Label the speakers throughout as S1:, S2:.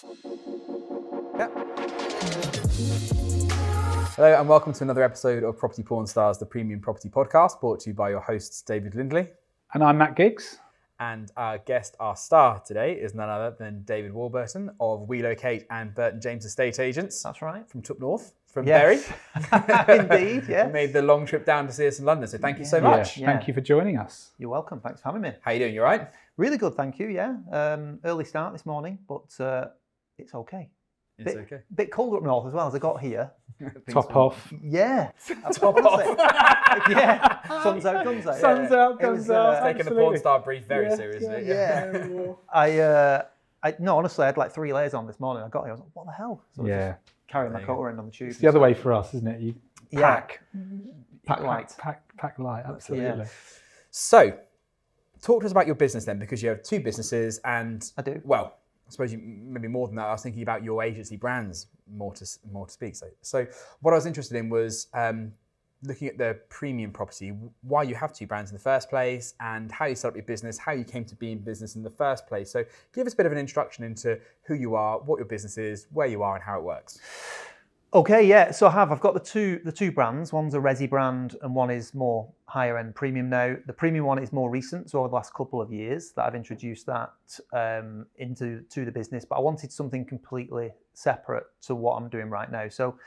S1: Yep. Hello and welcome to another episode of Property-Pxrn, the premium property podcast, brought to you by your hosts David Lindley.
S2: And I'm Matt Giggs.
S1: And our star today is none other than David Warburton of WeLocate and Burton James estate agents.
S3: That's right.
S1: From Tup North, from
S3: Yes.
S1: Bury.
S3: Indeed, yeah.
S1: You made the long trip down to see us in London, so thank you so much.
S2: Yeah. Thank you for joining us.
S3: You're welcome. Thanks for having me.
S1: How you doing? You all right?
S3: Really good, thank you, yeah. Early start this morning, but it's okay.
S1: It's okay.
S3: Bit colder up north as well as I got here.
S2: Top off.
S3: Yeah.
S1: Top off.
S3: Yeah. Sun's out, guns out.
S2: Sun's out, guns out.
S1: Taking the porn star brief very seriously.
S3: Yeah. No, honestly, I had like 3 layers on this morning. I got here, I was like, what the hell? So I was just carrying my coat around on the tube.
S2: It's the other way for us, isn't it? You pack.
S3: Pack light.
S2: Pack light, absolutely.
S3: Yeah.
S1: So, talk to us about your business then, because you have 2 businesses and...
S3: I do.
S1: Well, I suppose you maybe more than that. I was thinking about your agency brands more to speak. So what I was interested in was looking at the premium property, why you have 2 brands in the first place, and how you set up your business, how you came to be in business in the first place. So give us a bit of an introduction into who you are, what your business is, where you are, and how it works.
S3: Okay, yeah. So I've got the two brands. One's a resi brand, and one is more higher end premium now. The premium one is more recent, so over the last couple of years that I've introduced that into the business. But I wanted something completely separate to what I'm doing right now. So,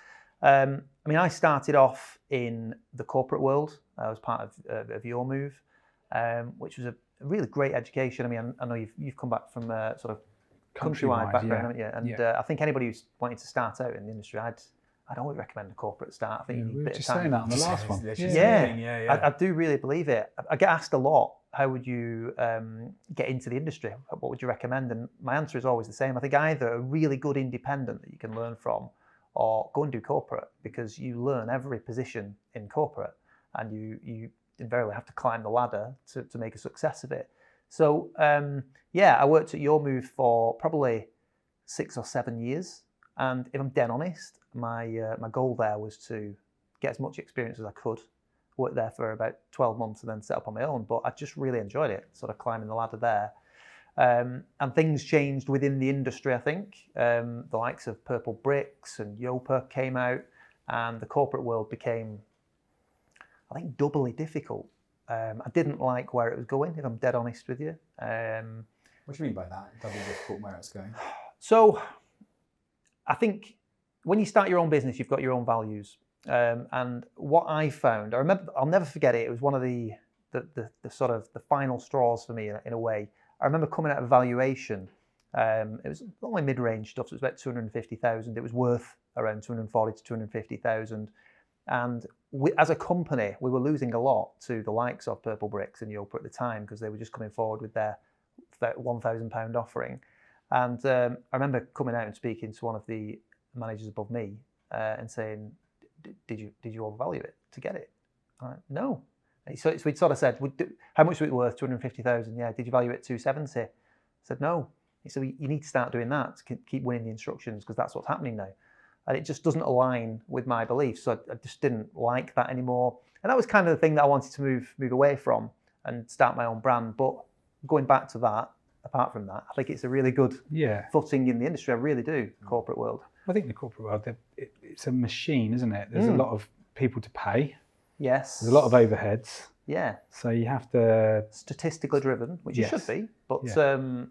S3: I started off in the corporate world. I was part of Your Move, which was a really great education. I know you've come back from a sort of countrywide background, haven't you? And I think anybody who's wanting to start out in the industry, I'd always recommend a corporate start. I think you need a bit of time.
S2: Saying that on the last one.
S3: I do really believe it. I get asked a lot, how would you get into the industry? What would you recommend? And my answer is always the same. I think either a really good independent that you can learn from, or go and do corporate, because you learn every position in corporate, and you invariably have to climb the ladder to make a success of it. So I worked at Your Move for probably 6 or 7 years, and if I'm dead honest, my goal there was to get as much experience as I could. Worked there for about 12 months and then set up on my own, but I just really enjoyed it, sort of climbing the ladder there. And things changed within the industry, I think. The likes of Purple Bricks and Yopa came out, and the corporate world became, I think, doubly difficult. I didn't like where it was going, if I'm dead honest with you.
S1: What do you mean by that? Doubly difficult where it's going?
S3: So I think when you start your own business, you've got your own values. And what I found, I remember, I'll never forget it. It was one of the sort of the final straws for me in a way. I remember coming out of valuation. It was only mid-range stuff, so it was about 250,000. It was worth around 240 to 250,000. And as a company, we were losing a lot to the likes of Purple Bricks and Yopa at the time, because they were just coming forward with their £1,000 offering. And I remember coming out and speaking to one of the managers above me and saying, did you overvalue it to get it? No. So we'd sort of said, how much was it worth? 250,000. Yeah. Did you value it at 270? I said, no. He said, you need to start doing that to keep winning the instructions, because that's what's happening now. And it just doesn't align with my beliefs. So I just didn't like that anymore. And that was kind of the thing that I wanted to move away from and start my own brand. But going back to that, apart from that, I think it's a really good footing in the industry. I really do, corporate world.
S2: I think the corporate world, it's a machine, isn't it? There's a lot of people to pay.
S3: Yes.
S2: There's a lot of overheads.
S3: Yeah.
S2: So you have to...
S3: Statistically driven, which you should be, but for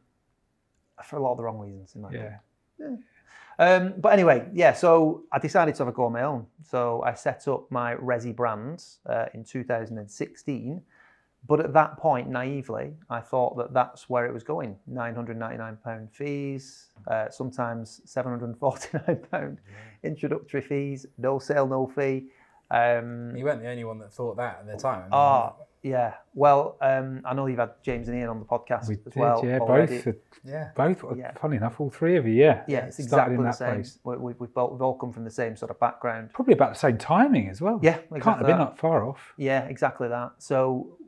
S3: a lot of the wrong reasons, in my opinion. But anyway, so I decided to have a go on my own. So I set up my resi brands in 2016. But at that point, naively, I thought that that's where it was going. £999 fees, sometimes £749 introductory fees, no sale, no fee.
S1: You weren't the only one that thought that at the time.
S3: Yeah. Well, I know you've had James and Ian on the podcast as well.
S2: Yeah,
S3: already.
S2: both. Funny enough, all 3 of you. Yeah,
S3: it's exactly the same. We've all come from the same sort of background.
S2: Probably about the same timing as well.
S3: Yeah, exactly.
S2: Can't have been that far off.
S3: Yeah, exactly that. So,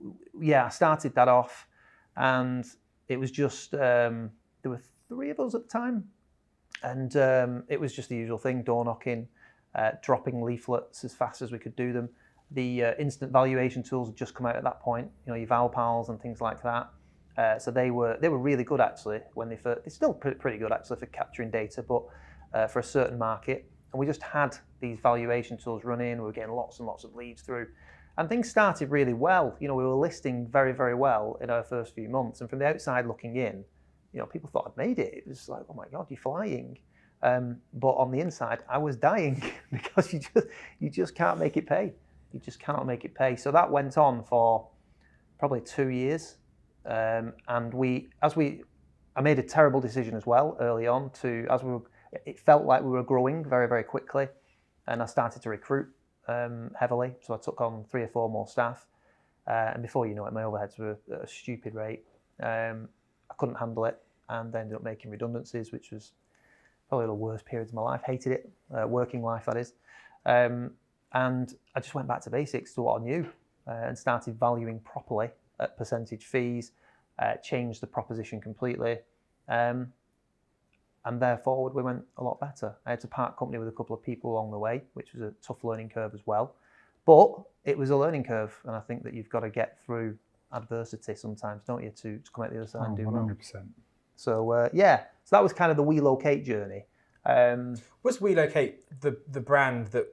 S3: I started that off, and it was just there were 3 of us at the time, and it was just the usual thing: door knocking, dropping leaflets as fast as we could do them. The instant valuation tools had just come out at that point, your Valpals and things like that. So they were really good actually when they first. They're still pretty good actually for capturing data, but for a certain market. And we just had these valuation tools running. We were getting lots and lots of leads through, and things started really well. You know, we were listing very, very well in our first few months. And from the outside looking in, you know, people thought I'd made it. It was like, oh my God, you're flying. But on the inside, I was dying because you just can't make it pay. You just cannot make it pay. So that went on for probably 2 years. And I made a terrible decision as well early on it felt like we were growing very, very quickly. And I started to recruit heavily. So I took on 3 or 4 more staff. And before you know it, my overheads were at a stupid rate. I couldn't handle it and ended up making redundancies, which was probably the worst periods of my life. Hated it, working life that is. And I just went back to basics to what I knew and started valuing properly at percentage fees, changed the proposition completely. And therefore we went a lot better. I had to part company with a couple of people along the way, which was a tough learning curve as well. But it was a learning curve, and I think that you've got to get through adversity sometimes, don't you, to come out the other side and do 100%. Well. So so that was kind of the WeLocate journey.
S1: Was WeLocate the brand that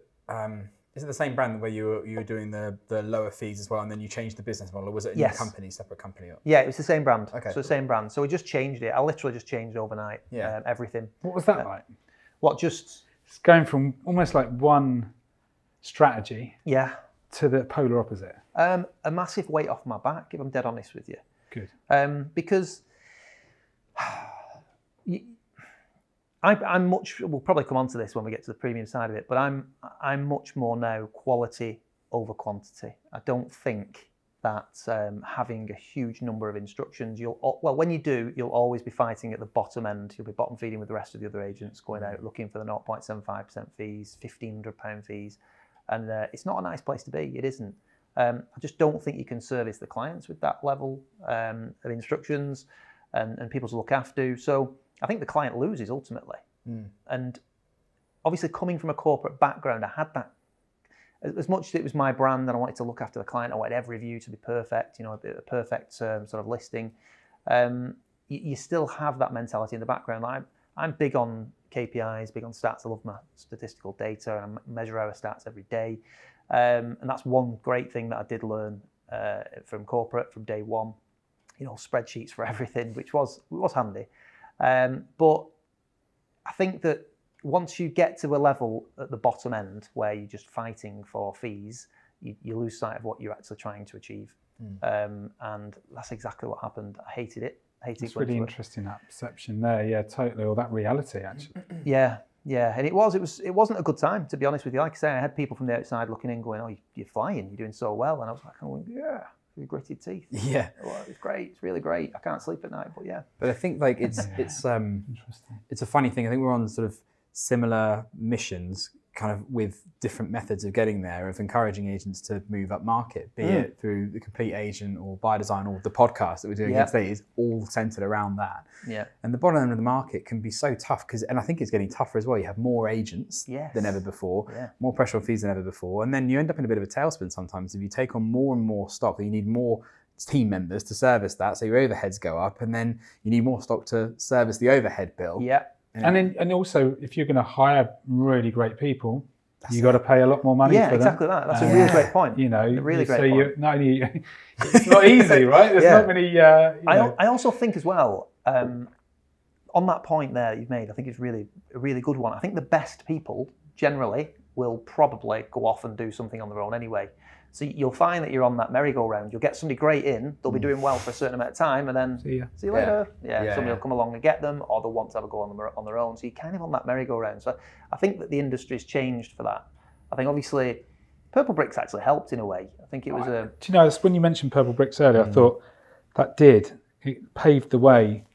S1: is it the same brand where you were doing the lower fees as well, and then you changed the business model, or was it a new company, separate company?
S3: Yeah, it was the same brand.
S1: Okay,
S3: so the same brand. So we just changed it. I literally just changed overnight. Everything.
S2: What was that like?
S3: It's
S2: going from almost like one strategy to the polar opposite.
S3: A massive weight off my back, if I'm dead honest with you.
S2: Good.
S3: Because I'm much. We'll probably come on to this when we get to the premium side of it, but I'm much more now quality over quantity. I don't think that having a huge number of instructions, when you do, you'll always be fighting at the bottom end. You'll be bottom feeding with the rest of the other agents, going out looking for the 0.75% fees, £1,500 fees, and it's not a nice place to be. It isn't. I just don't think you can service the clients with that level of instructions and people to look after. So I think the client loses ultimately. And obviously coming from a corporate background, I had that, as much as it was my brand and I wanted to look after the client, I wanted every review to be perfect, a perfect sort of listing. You still have that mentality in the background. I'm big on KPIs, big on stats. I love my statistical data. I measure our stats every day. And that's one great thing that I did learn from corporate from day one. Spreadsheets for everything, which was handy. But I think that once you get to a level at the bottom end where you're just fighting for fees, you lose sight of what you're actually trying to achieve. And that's exactly what happened. I hated it.
S2: It's really interesting, that perception there. Yeah, totally. Or that reality, actually.
S3: Yeah. And it wasn't a good time, to be honest with you. Like I say, I had people from the outside looking in going, oh, you're flying, you're doing so well. And I was like, oh, yeah. With gritted teeth.
S1: Yeah.
S3: Well, it's great. It's really great. I can't sleep at night, but yeah.
S1: But I think like it's a funny thing. I think we're on sort of similar missions, kind of with different methods of getting there, of encouraging agents to move up market, be it through the Complete Agent or By Design or the podcast that we're doing here today is all centered around that.
S3: Yeah.
S1: And the bottom end of the market can be so tough and I think it's getting tougher as well. You have more agents than ever before, more pressure on fees than ever before. And then you end up in a bit of a tailspin sometimes if you take on more and more stock, you need more team members to service that. So your overheads go up and then you need more stock to service the overhead bill.
S3: Yeah.
S2: And also, if you're going to hire really great people, you got to pay a lot more money for them.
S3: Yeah, exactly that. That's a really great point.
S2: A
S3: really great point.
S2: Not only, it's not easy, right? There's not many.
S3: I also think as well, on that point there that you've made, I think it's really a really good one. I think the best people generally will probably go off and do something on their own anyway. So you'll find that you're on that merry-go-round. You'll get somebody great in. They'll be doing well for a certain amount of time, and then see you later. Somebody will come along and get them, or they'll want to have a go on their own. So you're kind of on that merry-go-round. So I think that the industry's changed for that. I think obviously Purple Bricks actually helped in a way. I think it was a.
S2: Do you know, when you mentioned Purple Bricks earlier, I thought it paved the way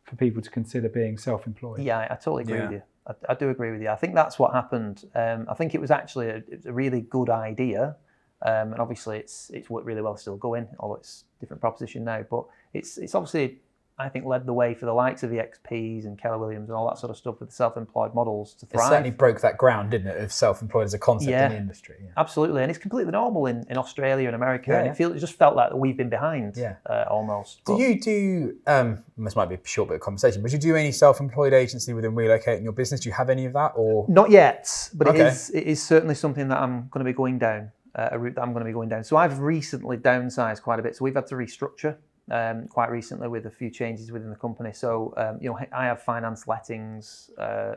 S2: for people to consider being self-employed.
S3: Yeah, I totally agree with you. I do agree with you. I think that's what happened. I think it was actually a really good idea. And obviously it's worked really well still going, although it's a different proposition now. But it's obviously, I think, led the way for the likes of the XPs and Keller Williams and all that sort of stuff with the self-employed models to
S1: It
S3: thrive.
S1: certainly broke that ground, didn't it, of self-employed as a concept in the industry. Yeah.
S3: Absolutely, and it's completely normal in Australia and America, and it just felt like we've been behind almost.
S1: Do you do, this might be a short bit of conversation, but do you do any self-employed agency within WeLocate in your business? Do you have any of that? Or
S3: Not yet, but it is certainly something that I'm going to be going down, a route that I'm going to be going down. So I've recently downsized quite a bit, so we've had to restructure quite recently with a few changes within the company. So, I have finance, lettings,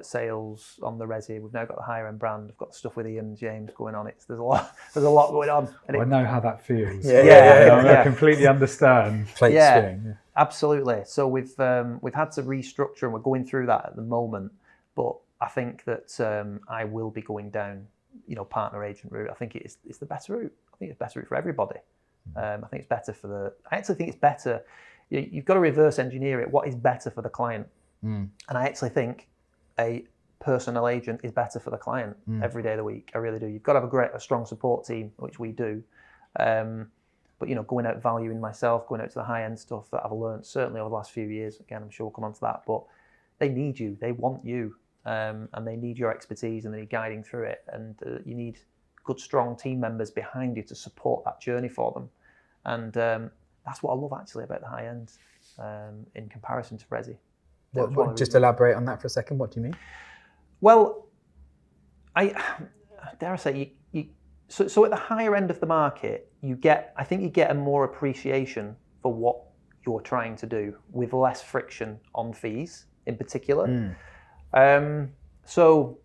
S3: sales on the resi. We've now got the higher end brand. I've got stuff with Ian James going on. There's a lot going on. And
S2: I know how that feels.
S3: I
S2: completely understand.
S1: spinning.
S3: Absolutely. So we've had to restructure, and we're going through that at the moment. But I think that I will be going down, partner agent route. I think it's the better route. I think it's the better route for everybody. I think it's better I actually think it's better. You've got to reverse engineer it. What is better for the client? And I actually think a personal agent is better for the client every day of the week. I really do. You've got to have a strong support team, which we do. But going out valuing myself, going out to the high end stuff that I've learned certainly over the last few years. Again, I'm sure we'll come on to that. But they need you. They want you, and they need your expertise, and they need guiding through it. And you need good, strong team members behind you to support that journey for them. And that's what I love actually about the high end in comparison to resi.
S1: Just elaborate on that for a second. What do you mean?
S3: Well, I dare I say, so at the higher end of the market, I think you get a more appreciation for what you're trying to do with less friction on fees in particular. So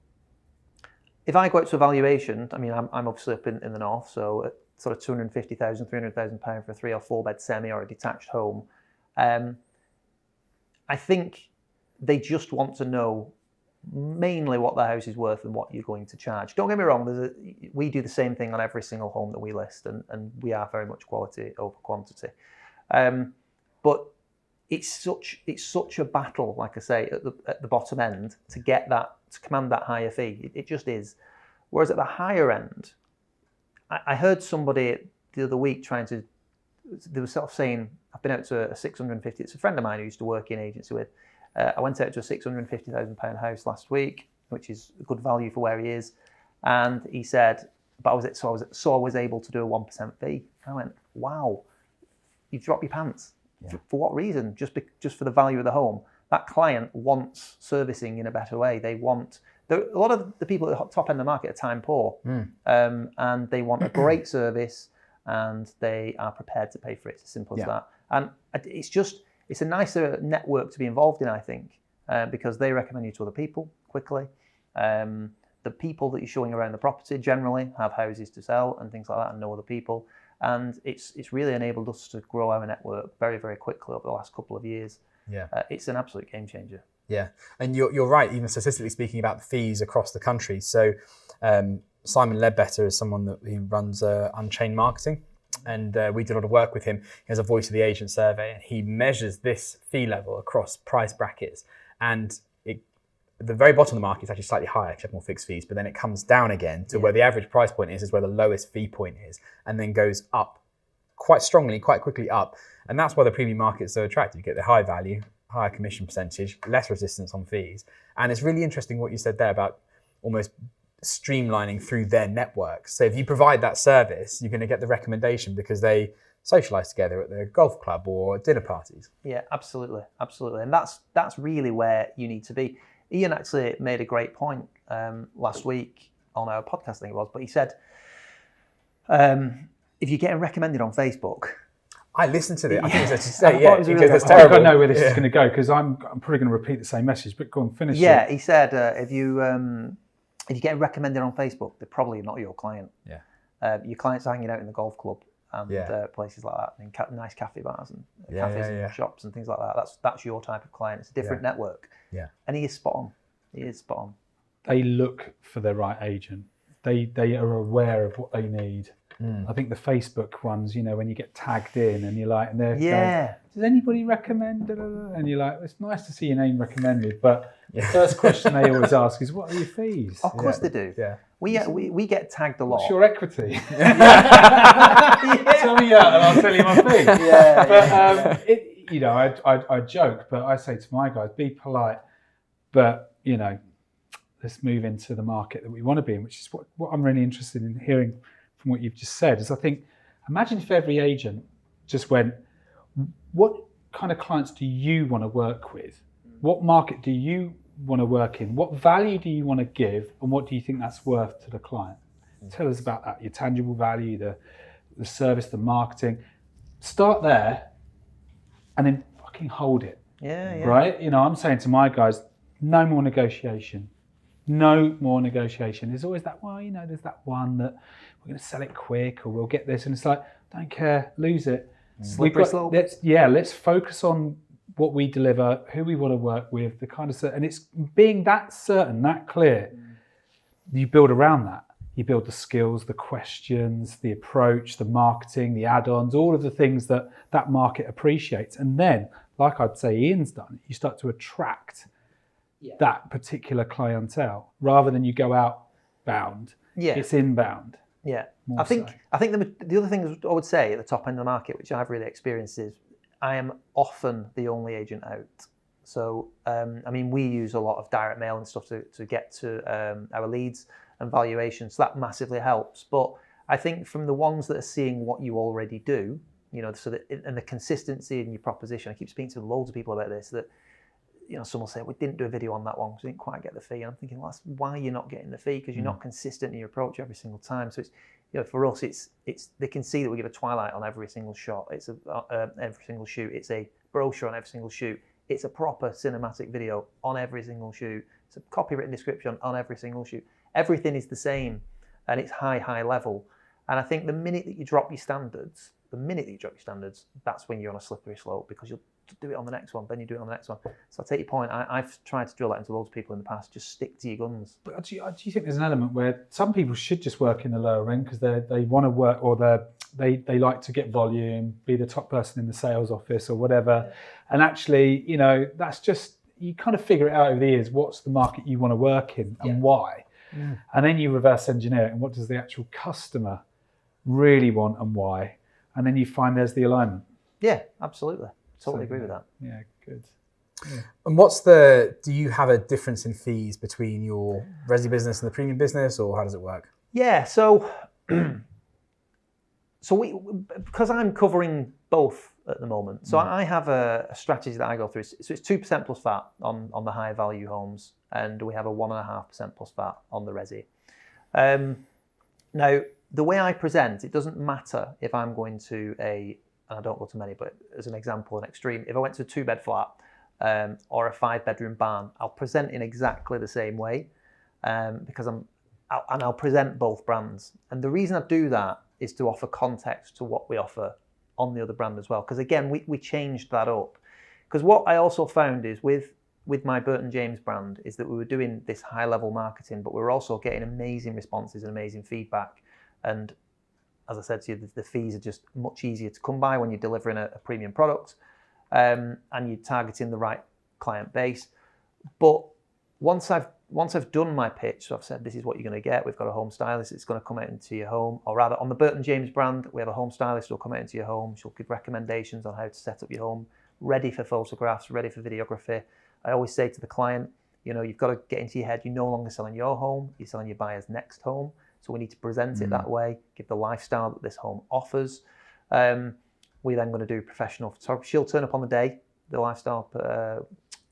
S3: if I go out to a valuation, I mean, I'm obviously up in the north, so at sort of £250,000, £300,000 for a 3 or 4 bed semi or a detached home, I think they just want to know mainly what the house is worth and what you're going to charge. Don't get me wrong, we do the same thing on every single home that we list, and we are very much quality over quantity. But it's such a battle, like I say, at the bottom end to command that higher fee. It just is. Whereas at the higher end, I heard somebody the other week they were sort of saying, I've been out to a 650, it's a friend of mine who used to work in agency with. I went out to a £650,000 house last week, which is a good value for where he is. And he said, I was able to do a 1% fee. I went, wow, you've dropped your pants. Yeah. For what reason? Just for the value of the home. That client wants servicing in a better way. A lot of the people at the top end of the market are time poor, and they want a great service, and they are prepared to pay for it. It's as simple as that. And it's a nicer network to be involved in, I think, because they recommend you to other people quickly. The people that you're showing around the property generally have houses to sell and things like that, and know other people. And it's really enabled us to grow our network very, very quickly over the last couple of years. Yeah, it's an absolute game changer.
S1: Yeah, and you're right, even statistically speaking, about the fees across the country. So Simon Ledbetter is someone who runs Unchained Marketing, and we did a lot of work with him. He has a Voice of the Agent survey, and he measures this fee level across price brackets. And the very bottom of the market is actually slightly higher, because you have more fixed fees, but then it comes down again to where the average price point is where the lowest fee point is, and then goes up quite strongly, quite quickly up. And that's why the premium market is so attractive. You get the high value, higher commission percentage, less resistance on fees. And it's really interesting what you said there about almost streamlining through their networks. So if you provide that service, you're going to get the recommendation because they socialise together at their golf club or dinner parties.
S3: Yeah, absolutely. And that's really where you need to be. Ian actually made a great point last week on our podcast, I think it was, but he said, if you're getting recommended on Facebook,
S1: I listened to it. I think it's
S2: terrible. I don't know where this is going to go, because I'm probably going to repeat the same message, but go on, finish it.
S3: Yeah, he said if you get recommended on Facebook, they're probably not your client.
S1: Yeah.
S3: Your clients are hanging out in the golf club and places like that, and nice cafe bars and cafes and shops and things like that. That's your type of client. It's a different network. Yeah. And he is spot on. They
S2: look for the right agent. They are aware of what they need. I think the Facebook ones, when you get tagged in and you're like, and they're going, does anybody recommend? And you're like, it's nice to see your name recommended, but the first question they always ask is, what are your fees?
S3: Of course they do. Yeah. We get tagged a lot.
S2: What's your equity? Tell me that and I'll tell you my fee. you know, I joke, but I say to my guys, be polite, but, you know, let's move into the market that we want to be in, which is what I'm really interested in hearing from what you've just said. Is I think, imagine if every agent just went, what kind of clients do you want to work with? What market do you want to work in? What value do you want to give? And what do you think that's worth to the client? Tell us about that, your tangible value, the service, the marketing. Start there and then fucking hold it.
S3: Yeah.
S2: Right? You know, I'm saying to my guys, no more negotiation. No more negotiation. There's always that, well, you know, there's that one that we're going to sell it quick or we'll get this. And it's like, don't care, lose it. Let's focus on what we deliver, who we want to work with, the kind of, and it's being that certain, that clear. You build around that. You build the skills, the questions, the approach, the marketing, the add-ons, all of the things that market appreciates. And then, like I'd say Ian's done, you start to attract that particular clientele rather than you go outbound.
S3: Yeah.
S2: It's inbound.
S3: Yeah. I think the other thing I would say at the top end of the market, which I've really experienced, is I am often the only agent out. So, I mean, we use a lot of direct mail and stuff to get to our leads and valuations. So that massively helps. But I think from the ones that are seeing what you already do, you know, so that, and the consistency in your proposition, I keep speaking to loads of people about this, that, you know, some will say, we didn't do a video on that one because we didn't quite get the fee. And I'm thinking, well, that's why you're not getting the fee, because you're not consistent in your approach every single time. So it's, you know, for us, it's they can see that we give a twilight on every single shot. It's every single shoot. It's a brochure on every single shoot. It's a proper cinematic video on every single shoot. It's a copywritten description on every single shoot. Everything is the same, and it's high level. And I think the minute that you drop your standards, that's when you're on a slippery slope, because you'll do it on the next one, then you do it on the next one. So I take your point. I've tried to drill that into loads of people in the past. Just stick to your guns.
S2: But do you think there's an element where some people should just work in the lower end because they want to work, or they like to get volume, be the top person in the sales office or whatever, and actually, you know, that's just, you kind of figure it out over the years. What's the market you want to work in and why? And then you reverse engineer it, and what does the actual customer really want and why? And then you find there's the alignment.
S3: Yeah, absolutely. Totally agree with that.
S2: Yeah, good.
S1: Yeah. And do you have a difference in fees between your resi business and the premium business, or how does it work?
S3: Yeah, so because I'm covering both at the moment, so I have a strategy that I go through. So it's 2% plus VAT on the high value homes, and we have a 1.5% plus VAT on the resi. Now, the way I present, it doesn't matter if I'm going to and I don't go to many, but as an example, an extreme, if I went to a 2-bed flat or a 5-bedroom barn, I'll present in exactly the same way because I'll present both brands. And the reason I do that is to offer context to what we offer on the other brand as well. Because again, we changed that up. Because what I also found is with my Burton James brand is that we were doing this high level marketing, but we were also getting amazing responses and amazing feedback. And as I said to you, the fees are just much easier to come by when you're delivering a premium product and you're targeting the right client base. But once I've done my pitch, so I've said this is what you're going to get. We've got a home stylist. It's going to come out into your home, or rather, on the Burton James brand, we have a home stylist who'll come out into your home. She'll give recommendations on how to set up your home, ready for photographs, ready for videography. I always say to the client, you know, you've got to get into your head. You're no longer selling your home. You're selling your buyer's next home. So we need to present it that way, give the lifestyle that this home offers. We're then going to do professional photography. She'll turn up on the day. The lifestyle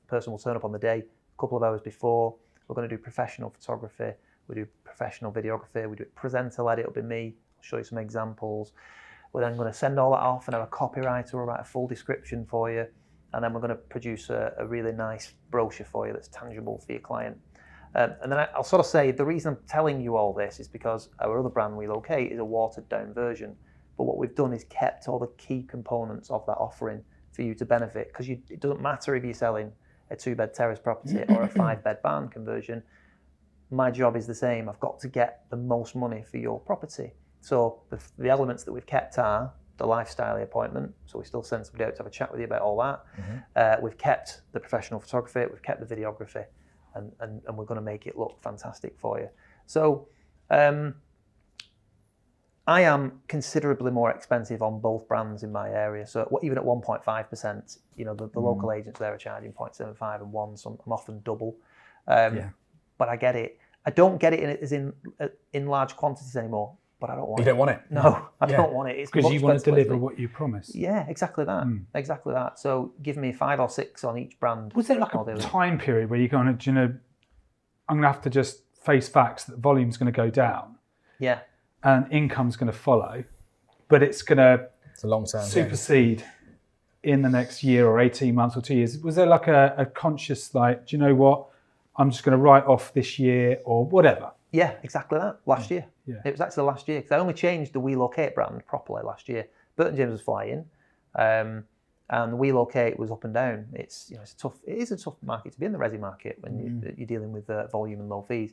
S3: person will turn up on the day, a couple of hours before. We're going to do professional photography. We do professional videography. We do it presenter-led. It'll be me. I'll show you some examples. We're then going to send all that off and have a copywriter will write a full description for you. And then we're going to produce a really nice brochure for you that's tangible for your client. And then I'll sort of say the reason I'm telling you all this is because our other brand, WeLocate, is a watered down version. But what we've done is kept all the key components of that offering for you to benefit. Because it doesn't matter if you're selling a 2-bed terrace property or a 5-bed barn conversion. My job is the same. I've got to get the most money for your property. So the elements that we've kept are the lifestyle appointment. So we still send somebody out to have a chat with you about all that. We've kept the professional photography. We've kept the videography. And we're going to make it look fantastic for you. So a I am considerably more expensive on both brands in my area. So even at 1.5%, you know, the local agents there are charging 0.75 and 1, so I'm often double. But I get it. I don't get it in large quantities anymore, but I don't want it.
S1: You don't want it?
S3: No, I don't want it. It's
S2: because you want to deliver
S3: me.
S2: what you promise.
S3: Yeah, exactly that. Exactly that. So give me 5 or 6 on each brand.
S2: Was there like a time period where you're going to, you know, I'm going to have to just face facts that volume's going to go down?
S3: Yeah.
S2: And income's going to follow, but it's going to
S1: a long-term
S2: supersede in the next year or 18 months or 2 years. Was there like a conscious, like, do you know what? I'm just going to write off this year or whatever.
S3: Yeah, exactly that. Last year.
S2: Yeah.
S3: It was actually last year because I only changed the WeLocate brand properly last year. Burton James was flying, and WeLocate was up and down. It's, you know, it is a tough market to be in, the resi market, when you're dealing with volume and low fees.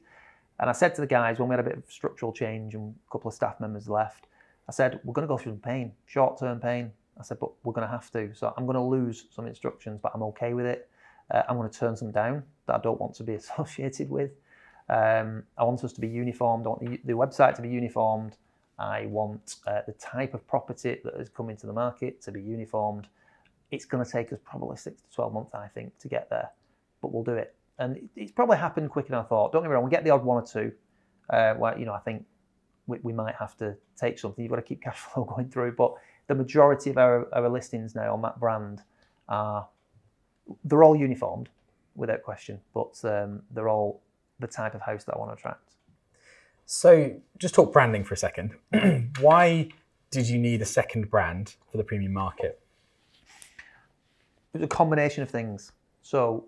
S3: And I said to the guys, when we had a bit of structural change and a couple of staff members left, I said, we're going to go through some pain, short-term pain. I said, but we're going to have to. So I'm going to lose some instructions, but I'm okay with it. I'm going to turn some down that I don't want to be associated with. I want us to be uniformed. I want the website to be uniformed. I want the type of property that is coming to the market to be uniformed. It's going to take us probably 6 to 12 months, I think, to get there, but we'll do it. And it's probably happened quicker than I thought. Don't get me wrong, we get the odd 1 or 2 where, you know, I think we might have to take something. You've got to keep cash flow going through. But the majority of our listings now on that brand they're all uniformed, without question, but they're all the type of house that I want to attract.
S1: So just talk branding for a second. Why did you need a second brand for the premium market?
S3: It was a combination of things. So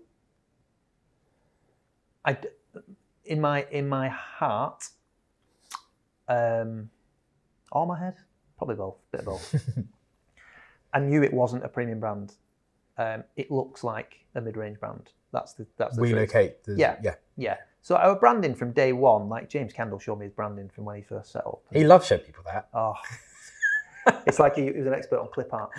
S3: in my heart, or my head, probably both, a bit of both. I knew it wasn't a premium brand. It looks like a mid-range brand. That's the
S1: WeLocate.
S3: Yeah. So our branding from day one, like James Kendall showed me his branding from when he first set up.
S1: He loves showing people that.
S3: Oh, it's like he was an expert on clip art.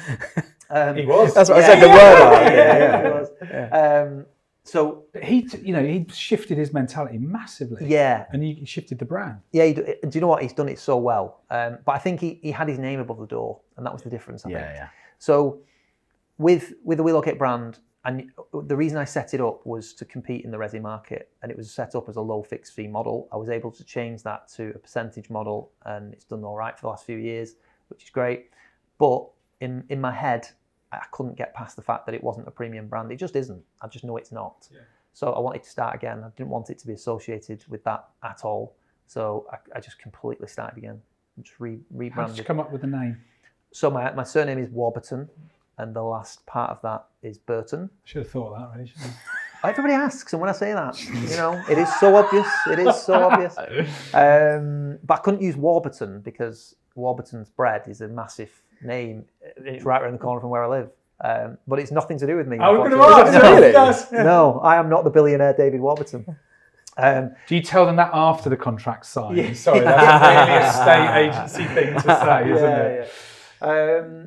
S2: He was.
S1: That's what I said. The word art.
S3: Yeah, he was.
S1: Yeah.
S3: So
S2: he shifted his mentality massively.
S3: Yeah,
S2: and he shifted the brand.
S3: Yeah, do you know what? He's done it so well. But I think he had his name above the door, and that was the difference. I think.
S1: Yeah.
S3: So with the WeLocate brand, and the reason I set it up was to compete in the resi market, and it was set up as a low fixed fee model. I was able to change that to a percentage model, and it's done all right for the last few years, which is great. But in my head, I couldn't get past the fact that it wasn't a premium brand. It just isn't. I just know it's not. Yeah. So I wanted to start again. I didn't want it to be associated with that at all. So I just completely started again. Just rebranded.
S2: How did you come up with the name?
S3: So my surname is Warburton, and the last part of that is Burton.
S2: I should have thought that, really, shouldn't
S3: Everybody asks, and when I say that, you know, it is so obvious. It is so obvious. But I couldn't use Warburton because Warburton's bread is a massive name. It's right around the corner from where I live. But it's nothing to do with me.
S2: I was going to ask.
S3: No,
S2: Really? Yes.
S3: No, I am not the billionaire David Warburton.
S2: Do you tell them that after the contract's signed?
S3: Yeah.
S2: Sorry, that's really a state agency thing to say, isn't it?
S3: Yeah.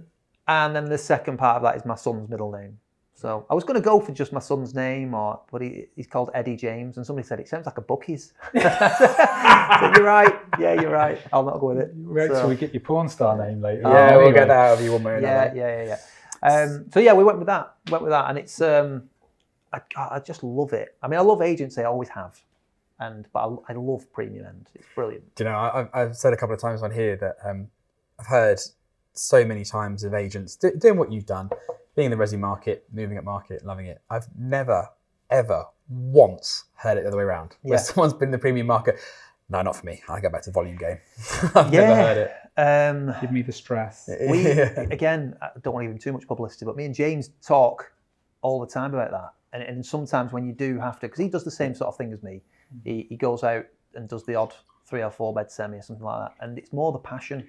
S3: And then the second part of that is my son's middle name. So I was going to go for just my son's name, but he's called Eddie James, and somebody said it sounds like a Bucky's. So you're right. Yeah, you're right. I'll not go with it.
S2: Wait till we get your porn star name later.
S1: Yeah, we'll get that out of you one way or another.
S3: Yeah. So yeah, we went with that. And it's I just love it. I mean, I love agency. I always have, but I love premium end. It's brilliant.
S1: Do you know? I've said a couple of times on here that I've heard so many times of agents doing what you've done, being in the resi market, moving up market, loving it. I've never, ever once heard it the other way around. Where someone's been in the premium market, no, not for me. I go back to volume game. I've never heard it.
S2: Give me the stress.
S3: Again, I don't want even too much publicity, but me and James talk all the time about that. And sometimes when you do have to, because he does the same sort of thing as me, he goes out and does the odd 3 or 4 bed semi or something like that. And it's more the passion.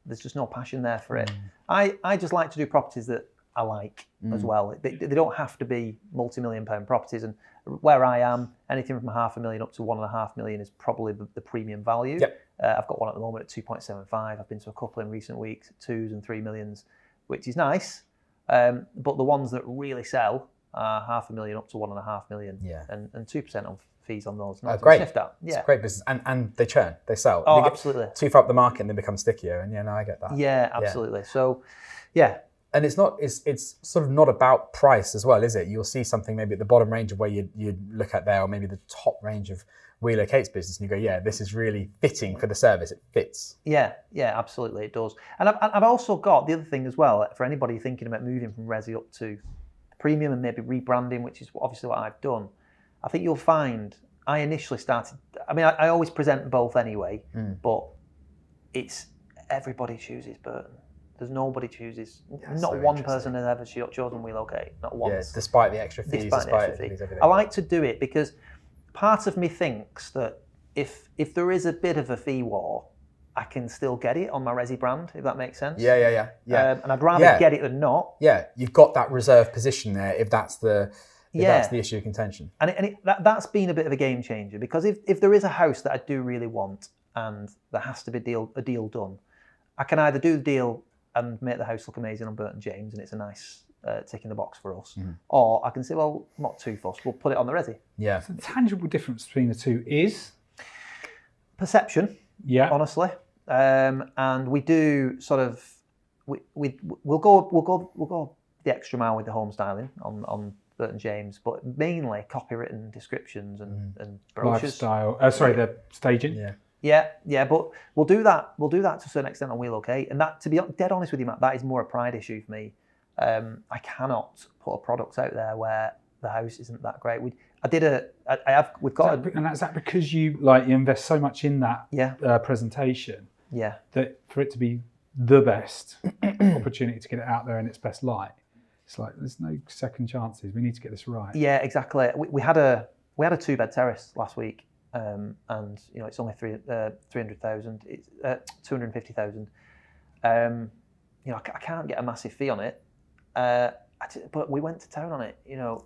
S3: There's just no passion there for it. I just like to do properties that I like as well. They don't have to be multi-million-pound properties. And where I am, anything from $500,000 up to $1.5 million is probably the premium value. Yep. I've got one at the moment at 2.75. I've been to a couple in recent weeks at 2s and 3 millions, which is nice. But the ones that really sell are $500,000 up to $1.5 million, and 2% on fees on those.
S1: Great.
S3: Sniffed at. Yeah.
S1: It's a great business. And they churn, they sell.
S3: Oh,
S1: they
S3: absolutely.
S1: Too far up the market and they become stickier. And I get that.
S3: Yeah, absolutely. So, yeah.
S1: And it's sort of not about price as well, is it? You'll see something maybe at the bottom range of where you look at there, or maybe the top range of WeLocate's business, and you go, yeah, this is really fitting for the service. It fits.
S3: Yeah, absolutely, it does. And I've also got the other thing as well, for anybody thinking about moving from Resi up to premium and maybe rebranding, which is obviously what I've done. I think you'll find I initially started, I always present both anyway, but it's everybody chooses Burton. There's nobody chooses, not one person has ever chosen WeLocate, not once.
S1: Yeah, despite the extra fees, despite everything.
S3: I like to do it because part of me thinks that if there is a bit of a fee war, I can still get it on my Resi brand, if that makes sense.
S1: Yeah.
S3: And I'd rather get it than not.
S1: Yeah, you've got that reserve position there if that's the issue of contention.
S3: And that's been a bit of a game changer, because if there is a house that I do really want and there has to be a deal done, I can either do the deal and make the house look amazing on Burton James and it's a nice tick in the box for us, or I can say, well, not too fussed, we'll put it on the Resi.
S1: Yeah.
S2: So the tangible difference between the two is
S3: perception.
S2: Yeah.
S3: Honestly, and we do sort of we'll go the extra mile with the home styling on Burton James, but mainly copywritten descriptions and brochures.
S2: Lifestyle. The staging.
S3: Yeah, but we'll do that. We'll do that to a certain extent on WeLocate, and that, to be dead honest with you, Matt, that is more a pride issue for me. I cannot put a product out there where the house isn't that great. We've got.
S2: And is that because you invest so much in that presentation?
S3: Yeah.
S2: That for it to be the best opportunity to get it out there in its best light, it's like there's no second chances. We need to get this right.
S3: Yeah, exactly. We had a 2-bed terrace last week. And it's only 300,000. It's 250,000. I can't get a massive fee on it, but we went to town on it.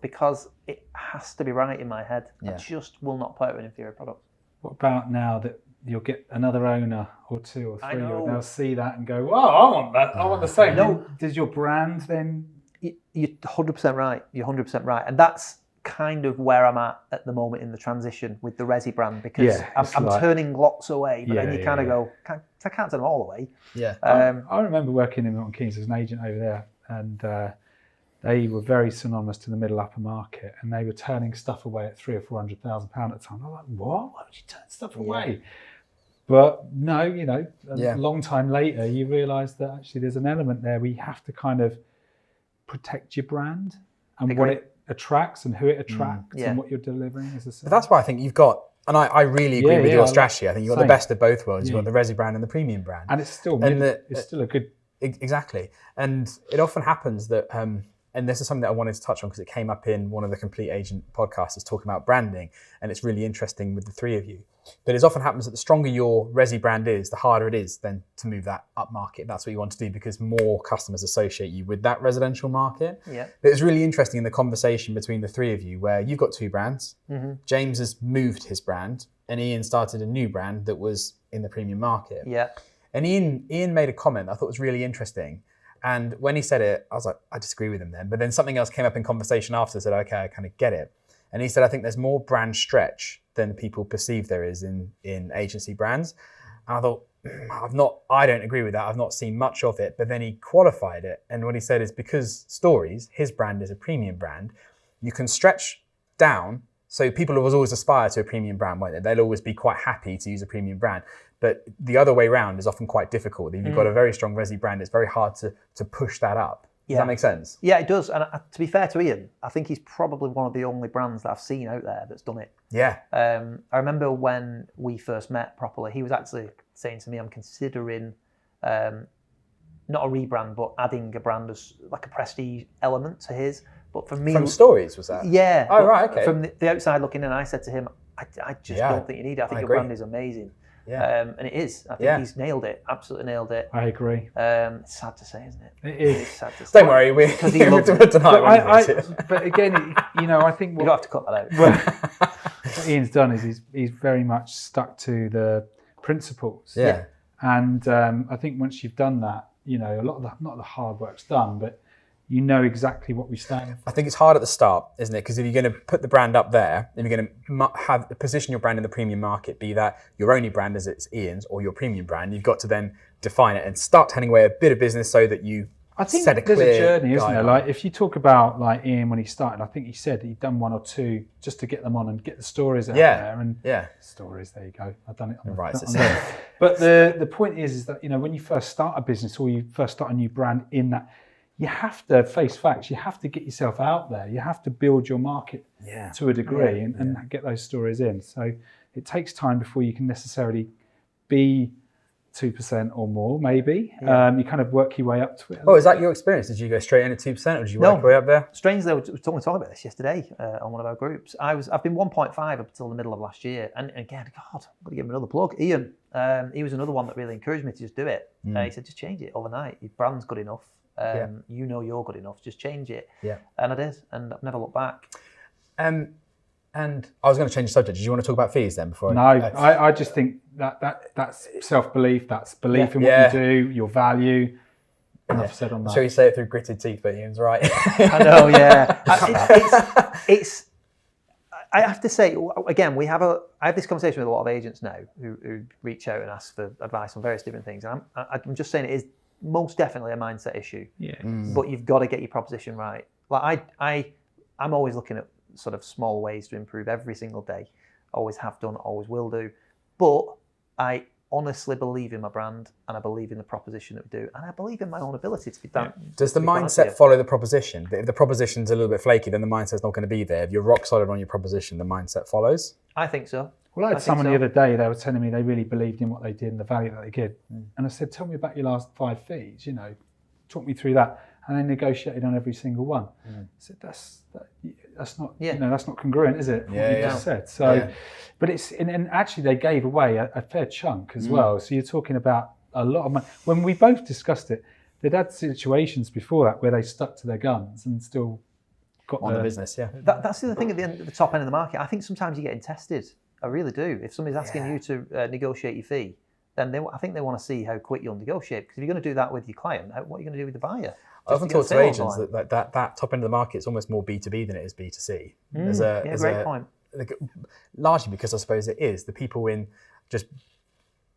S3: Because it has to be right in my head. I just will not put out an inferior product.
S2: What about now that you'll get another owner or two or three, and they'll see that and go, "Oh, I want that. I want the same." No, does your brand then?
S3: You're 100% right. You're 100% right, and that's kind of where I'm at the moment in the transition with the Resi brand, because I'm turning lots away, but then you kind of go, I can't turn them all away.
S1: Yeah.
S2: I remember working in Milton Keynes as an agent over there, and they were very synonymous to the middle upper market, and they were turning stuff away at £300,000 or £400,000 at a time. I was like, what? Why would you turn stuff away? But no, a long time later, you realise that actually there's an element there where you have to kind of protect your brand and what it attracts and who it attracts and what you're delivering as a service.
S1: But that's why I think you've got, and I really agree with your strategy. I think you've got the best of both worlds. You've got the Resi brand and the premium brand.
S2: And it's still it's still a good...
S1: Exactly. And it often happens that, and this is something that I wanted to touch on because it came up in one of the Complete Agent podcasts talking about branding, and it's really interesting with the three of you. But it often happens that the stronger your Resi brand is, the harder it is then to move that up market. That's what you want to do because more customers associate you with that residential market.
S3: Yeah.
S1: But it's really interesting in the conversation between the three of you where you've got two brands. Mm-hmm. James has moved his brand and Ian started a new brand that was in the premium market.
S3: Yeah.
S1: And Ian made a comment that I thought was really interesting. And when he said it, I was like, I disagree with him then. But then something else came up in conversation after, said, okay, I kind of get it. And he said, I think there's more brand stretch than people perceive there is in agency brands. And I thought, I don't agree with that. I've not seen much of it. But then he qualified it. And what he said is because Storey's, his brand is a premium brand, you can stretch down. So people will always aspire to a premium brand, won't they? They'll always be quite happy to use a premium brand. But the other way around is often quite difficult. If you've got a very strong Resi brand, it's very hard to push that up. Does that make sense?
S3: Yeah, it does. And to be fair to Ian, I think he's probably one of the only brands that I've seen out there that's done it.
S1: Yeah.
S3: I remember when we first met properly, he was actually saying to me, I'm considering not a rebrand, but adding a brand as like a prestige element to his. But for me...
S1: From Storey's, was that?
S3: Yeah.
S1: Oh, right, okay.
S3: From the outside looking in, I said to him, I just don't think you need it. I think your brand is amazing.
S1: Yeah.
S3: And it is. I think he's nailed it. Absolutely nailed it.
S2: I agree.
S3: It's sad to say, isn't it?
S2: It is.
S3: It's sad to say.
S1: Don't worry, we're tonight.
S2: But again, I think
S3: you don't have to cut that out.
S2: What Ian's done is he's very much stuck to the principles.
S1: Yeah.
S2: And I think once you've done that, a lot of not the hard work's done, but you know exactly what we stand for.
S1: I think it's hard at the start, isn't it? Because if you're going to put the brand up there, and you're going to position your brand in the premium market, be that your only brand as it's Ian's or your premium brand, you've got to then define it and start turning away a bit of business so that you
S2: I think
S1: set a clear
S2: there's a journey, isn't there?
S1: guideline.
S2: Like if you talk about like Ian when he started, I think he said he'd done 1 or 2 just to get them on and get the stories out there. And stories, there you go. I've done it on
S1: Right.
S2: But the point is that, you know, when you first start a business or you first start a new brand in that, you have to face facts. You have to get yourself out there. You have to build your market to a degree and get those stories in. So it takes time before you can necessarily be 2% or more, maybe. You kind of work your way up to it.
S1: Oh, is that your experience? Did you go straight in at 2% or did you work your way up there?
S3: Strangely, we were talking about this yesterday on one of our groups. I've been 1.5 up until the middle of last year. And again, God, I'm going to give him another plug. Ian, he was another one that really encouraged me to just do it. He said, just change it overnight. Your brand's good enough. You know you're good enough. Just change it. Yeah. And I did. And I've never looked back.
S1: And I was going to change the subject. Did you want to talk about fees then?
S2: I just think that's self-belief. That's belief in what you do, your value. Enough said on that.
S1: Shall we say it through gritted teeth, but Ian's right.
S3: I know, yeah. I have to say, again, I have this conversation with a lot of agents now who reach out and ask for advice on various different things. And I'm just saying it is most definitely a mindset issue. Yeah. But you've got to get your proposition right. Like I'm always looking at sort of small ways to improve every single day. Always have done, always will do. But I honestly believe in my brand and I believe in the proposition that we do. And I believe in my own ability to be done.
S1: Does the mindset follow the proposition? If the proposition's a little bit flaky, then the mindset's not going to be there. If you're rock solid on your proposition, the mindset follows?
S3: I think so.
S2: Well, I had someone the other day, they were telling me they really believed in what they did and the value that they give. And I said, tell me about your last 5 fees, you know, talk me through that. And they negotiated on every single one. I said, that's not, you know, that's not congruent, is it? What you just said. So, but it's, and actually they gave away a fair chunk as well. So you're talking about a lot of money. When we both discussed it, they'd had situations before that where they stuck to their guns and still got
S1: on the business. Yeah.
S3: That's the other thing at the top end of the market. I think sometimes you're getting tested. I really do. If somebody's asking you to negotiate your fee, then I think they want to see how quick you'll negotiate. Because if you're going to do that with your client, what are you going to do with the buyer?
S1: I often talk to agents that top end of the market is almost more B2B than it is B2C.
S3: Great point.
S1: Largely because I suppose it is. The people in just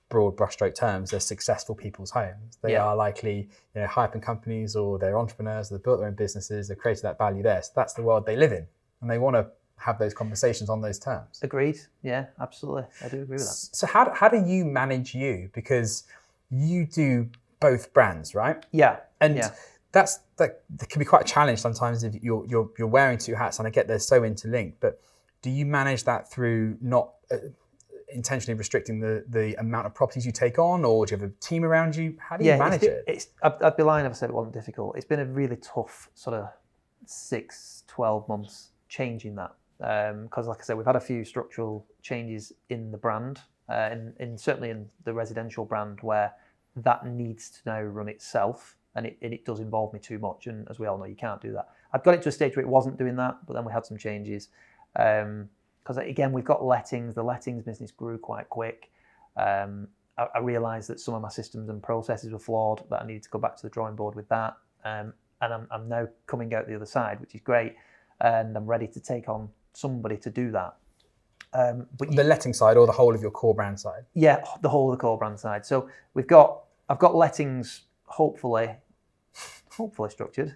S1: broad brushstroke terms, they're successful people's homes. They are likely, you know, high-up companies or they're entrepreneurs, they've built their own businesses, they've created that value there. So that's the world they live in. And they want to have those conversations on those terms.
S3: Agreed. Yeah, absolutely. I do agree with that.
S1: So how do you manage you? Because you do both brands, right?
S3: Yeah.
S1: And that can be quite a challenge sometimes if you're wearing 2 hats, and I get they're so interlinked, but do you manage that through not intentionally restricting the amount of properties you take on, or do you have a team around you? How do you manage it?
S3: I'd be lying if I said it wasn't difficult. It's been a really tough sort of 6-12 months changing that. Because like I said, we've had a few structural changes in the brand, certainly in the residential brand, where that needs to now run itself, and it does involve me too much. And as we all know, you can't do that. I've got it to a stage where it wasn't doing that, but then we had some changes. Because again, we've got lettings. The lettings business grew quite quick. I realised that some of my systems and processes were flawed, that I needed to go back to the drawing board with that. And I'm now coming out the other side, which is great. And I'm ready to take on somebody to do that. But the
S1: letting side or the whole of your core brand side?
S3: Yeah, the whole of the core brand side. So I've got lettings hopefully structured.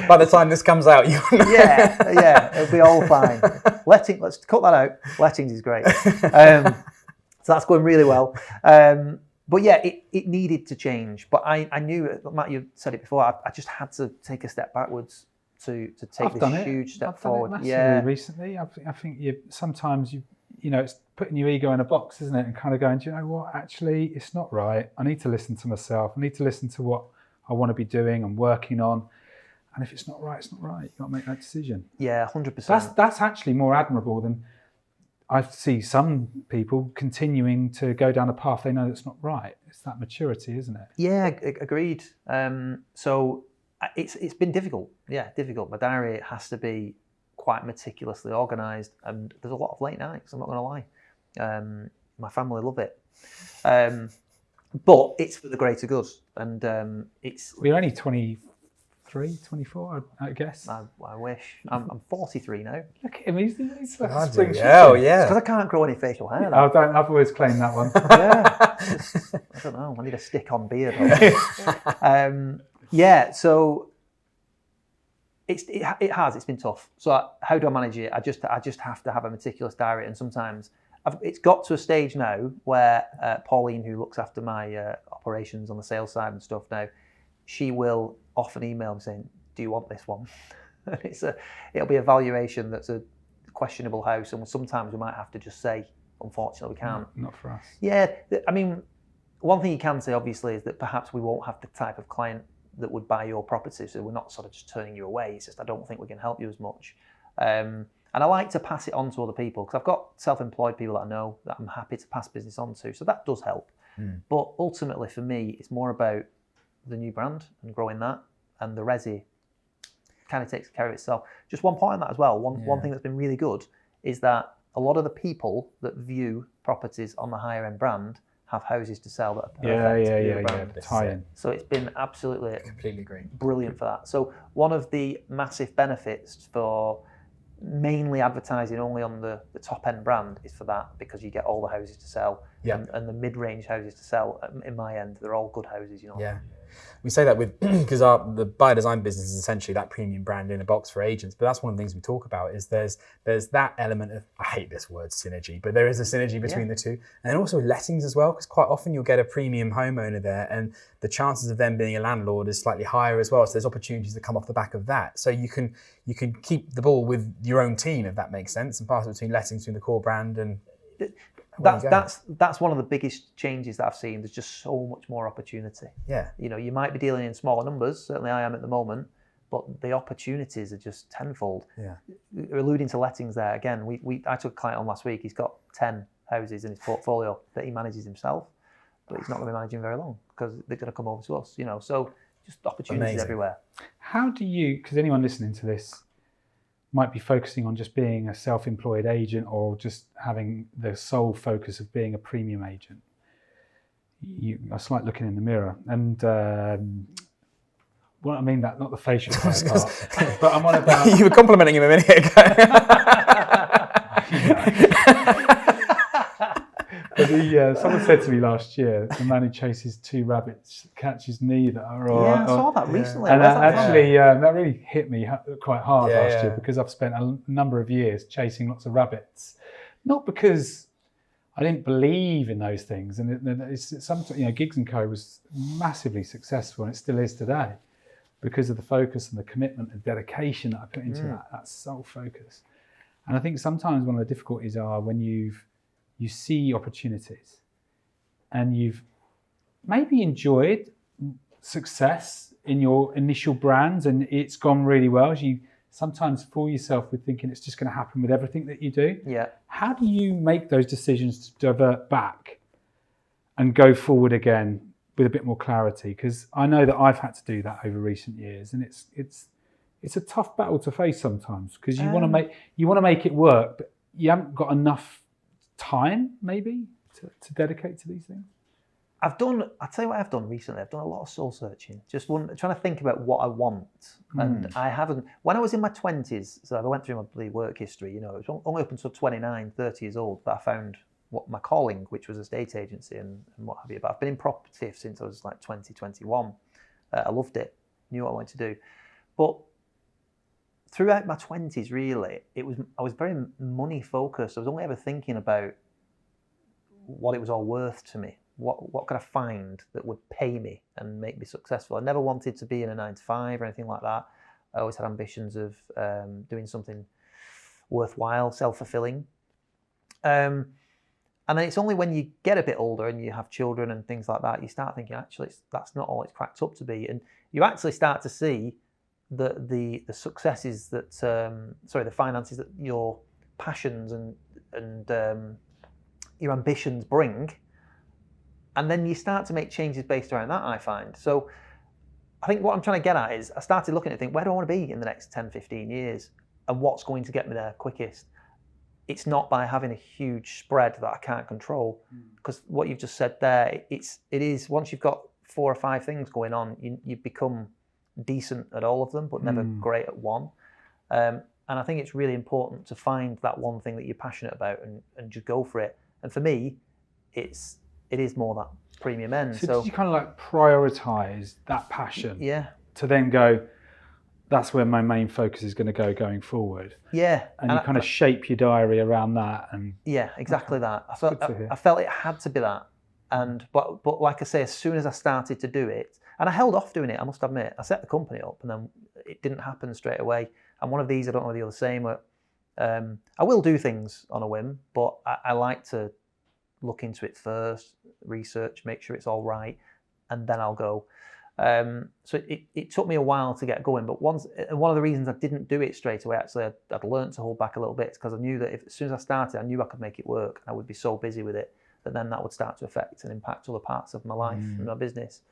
S1: By the time this comes out,
S3: it'll be all fine. Let's cut that out. Lettings is great. So that's going really well. But yeah, it needed to change. But I knew, Matt, you said it before, I just had to take a step backwards to take this huge step forward.
S2: Recently, I think sometimes it's putting your ego in a box, isn't it? And kind of going, do you know what? Actually, it's not right. I need to listen to myself. I need to listen to what I want to be doing and working on. And if it's not right, it's not right. You've got to make that decision.
S3: Yeah, 100%.
S2: That's actually more admirable than I see some people continuing to go down a path they know that's not right. It's that maturity, isn't it?
S3: Yeah, agreed. So it's been difficult. Yeah, difficult. My diary has to be quite meticulously organised, and there's a lot of late nights, I'm not going to lie. My family love it. But it's for the greater good, and it's...
S2: We're only 23 23, 24, I guess.
S3: I wish. I'm 43 now.
S2: Look at him, he's like a
S1: Bloody
S2: spring
S1: hell,
S2: chicken.
S1: yeah.
S3: Because I can't grow any facial hair now.
S2: I've always claimed that one.
S3: Yeah. I don't know. I need a stick-on beard. So it's been tough. So how do I manage it? I just have to have a meticulous diary, and sometimes it's got to a stage now where Pauline, who looks after my operations on the sales side and stuff now, she will often email me saying, "Do you want this one?" It'll be a valuation that's a questionable house, and sometimes we might have to just say, unfortunately, we can't.
S2: Not for us.
S3: Yeah, I mean, one thing you can say obviously is that perhaps we won't have the type of client that would buy your property, so we're not sort of just turning you away. It's just I don't think we can help you as much. And I like to pass it on to other people because I've got self-employed people that I know that I'm happy to pass business on to, so that does help. But ultimately for me, it's more about the new brand and growing that, and the resi kind of takes care of itself. Just one point on that as well. One thing that's been really good is that a lot of the people that view properties on the higher end brand have houses to sell that are perfect to the brand.
S2: Tie-in.
S3: So it's been absolutely
S1: Completely agree.
S3: brilliant for that. So one of the massive benefits for mainly advertising only on the top end brand is for that, because you get all the houses to sell, and the mid-range houses to sell in my end, they're all good houses, you know.
S1: Yeah. We say that with because the buyer design business is essentially that premium brand in a box for agents. But that's one of the things we talk about is there's that element of, I hate this word synergy, but there is a synergy between the two, and also lettings as well, because quite often you'll get a premium homeowner there, and the chances of them being a landlord is slightly higher as well. So there's opportunities that come off the back of that. So you can keep the ball with your own team, if that makes sense, and pass it between lettings, between the core brand and.
S3: That's one of the biggest changes that I've seen. There's just so much more opportunity.
S1: Yeah.
S3: You know, you might be dealing in smaller numbers. Certainly, I am at the moment, but the opportunities are just tenfold.
S1: Yeah.
S3: Alluding to lettings there again, I took a client on last week. He's got 10 houses in his portfolio that he manages himself, but he's not going to be managing very long because they're going to come over to us. You know, so just opportunities everywhere.
S2: How do you? Because anyone listening to this might be focusing on just being a self-employed agent or just having the sole focus of being a premium agent. It's like looking in the mirror. And well, I mean that, not the facial hair part, but I'm on about...
S1: You were complimenting him a minute ago.
S2: But someone said to me last year, the man who chases 2 rabbits catches neither.
S3: I saw that recently.
S2: And that really hit me quite hard last year, because I've spent a number of years chasing lots of rabbits. Not because I didn't believe in those things. And it's sometimes, Gigs & Co was massively successful, and it still is today, because of the focus and the commitment and dedication that I put into that sole focus. And I think sometimes one of the difficulties are when you see opportunities and you've maybe enjoyed success in your initial brands and it's gone really well, as you sometimes fool yourself with thinking it's just going to happen with everything that you do.
S3: Yeah.
S2: How do you make those decisions to divert back and go forward again with a bit more clarity? Because I know that I've had to do that over recent years, and it's a tough battle to face sometimes, because you want to make it work, but you haven't got enough time maybe to dedicate to these things.
S3: I'll tell you what I've done recently. I've done a lot of soul searching, trying to think about what I want. And I haven't, when I was in my 20s, so I went through my work history, it was only up until 29, 30 years old that I found what my calling, which was estate agency and what have you. But I've been in property since I was like 20, 21. I loved it, knew what I wanted to do. But throughout my 20s, really, I was very money focused. I was only ever thinking about what it was all worth to me. What could I find that would pay me and make me successful? I never wanted to be in a 9-to-5 or anything like that. I always had ambitions of doing something worthwhile, self-fulfilling. And then it's only when you get a bit older and you have children and things like that, you start thinking, actually, that's not all it's cracked up to be. And you actually start to see the successes that, the finances that your passions and your ambitions bring. And then you start to make changes based around that, I find. So I think what I'm trying to get at is I started looking at think, where do I want to be in the next 10, 15 years? And what's going to get me there quickest? It's not by having a huge spread that I can't control. Because what you've just said there, it is once you've got 4 or 5 things going on, you become decent at all of them, but never great at one. And I think it's really important to find that one thing that you're passionate about and just go for it. And for me, it is more that premium end.
S2: So did you kind of like prioritize that passion?
S3: Yeah.
S2: To then go, that's where my main focus is going to go going forward.
S3: Yeah.
S2: And you kind of shape your diary around that. And
S3: yeah, exactly that. I felt it had to be that. And but like I say, as soon as I started to do it, and I held off doing it, I must admit, I set the company up and then it didn't happen straight away. And one of these, I don't know whether you're the same, but I will do things on a whim, but I like to look into it first, research, make sure it's all right, and then I'll go. So it took me a while to get going, but one of the reasons I didn't do it straight away, actually, I'd learned to hold back a little bit, because I knew that as soon as I started, I knew I could make it work. I would be so busy with it that then that would start to affect and impact other parts of my life and my business.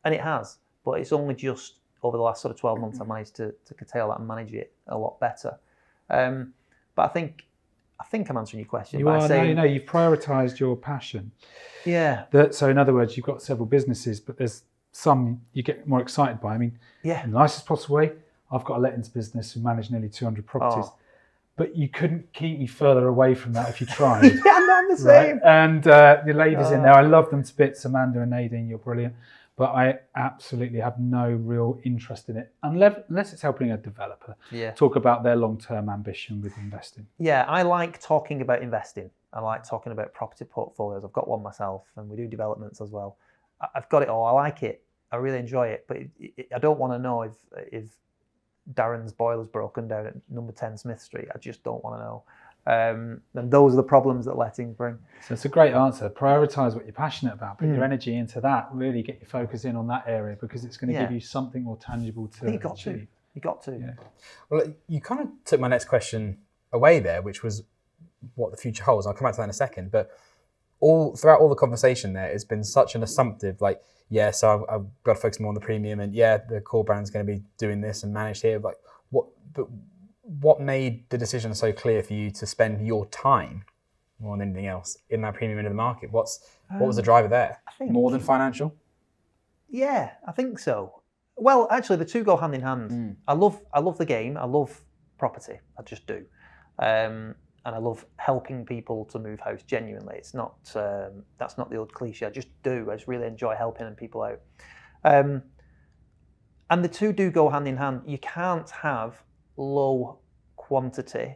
S3: And it has, but it's only just over the last sort of 12 months I've managed to curtail that and manage it a lot better. But I think I'm answering your question.
S2: You are, no, you've prioritised your passion.
S3: Yeah.
S2: So in other words, you've got several businesses, but there's some you get more excited by. I mean,
S3: yeah,
S2: in the nicest possible way, I've got a lettings business who manage nearly 200 properties.
S3: Oh.
S2: But you couldn't keep me further away from that if you tried.
S3: Yeah, I'm the same.
S2: Right? And the ladies in there, I love them to bits. Amanda and Nadine, you're brilliant. But I absolutely have no real interest in it unless it's helping a developer talk about their long-term ambition with investing.
S3: Yeah, I like talking about investing. I like talking about property portfolios. I've got one myself, and we do developments as well. I've got it all. I like it. I really enjoy it. But I don't want to know if Darren's boiler's broken down at number 10 Smith Street. I just don't want to know. And those are the problems that lettings bring.
S2: So it's a great answer. Prioritise what you're passionate about, put your energy into that, really get your focus in on that area, because it's going to give you something more tangible to achieve.
S3: You got to.
S2: Yeah.
S1: Well, you kind of took my next question away there, which was what the future holds. I'll come back to that in a second. But throughout all the conversation there, it's been such an assumptive, like, yeah, so I've got to focus more on the premium, and yeah, the core brand's going to be doing this and managed here. Like, what made the decision so clear for you to spend your time more than anything else in that premium end of the market? What was the driver there? More than financial?
S3: Yeah, I think so. Well, actually, the two go hand in hand. I love the game. I love property. I just do. And I love helping people to move house genuinely. It's not that's not the old cliche. I just do. I just really enjoy helping people out. And the two do go hand in hand. You can't have low quantity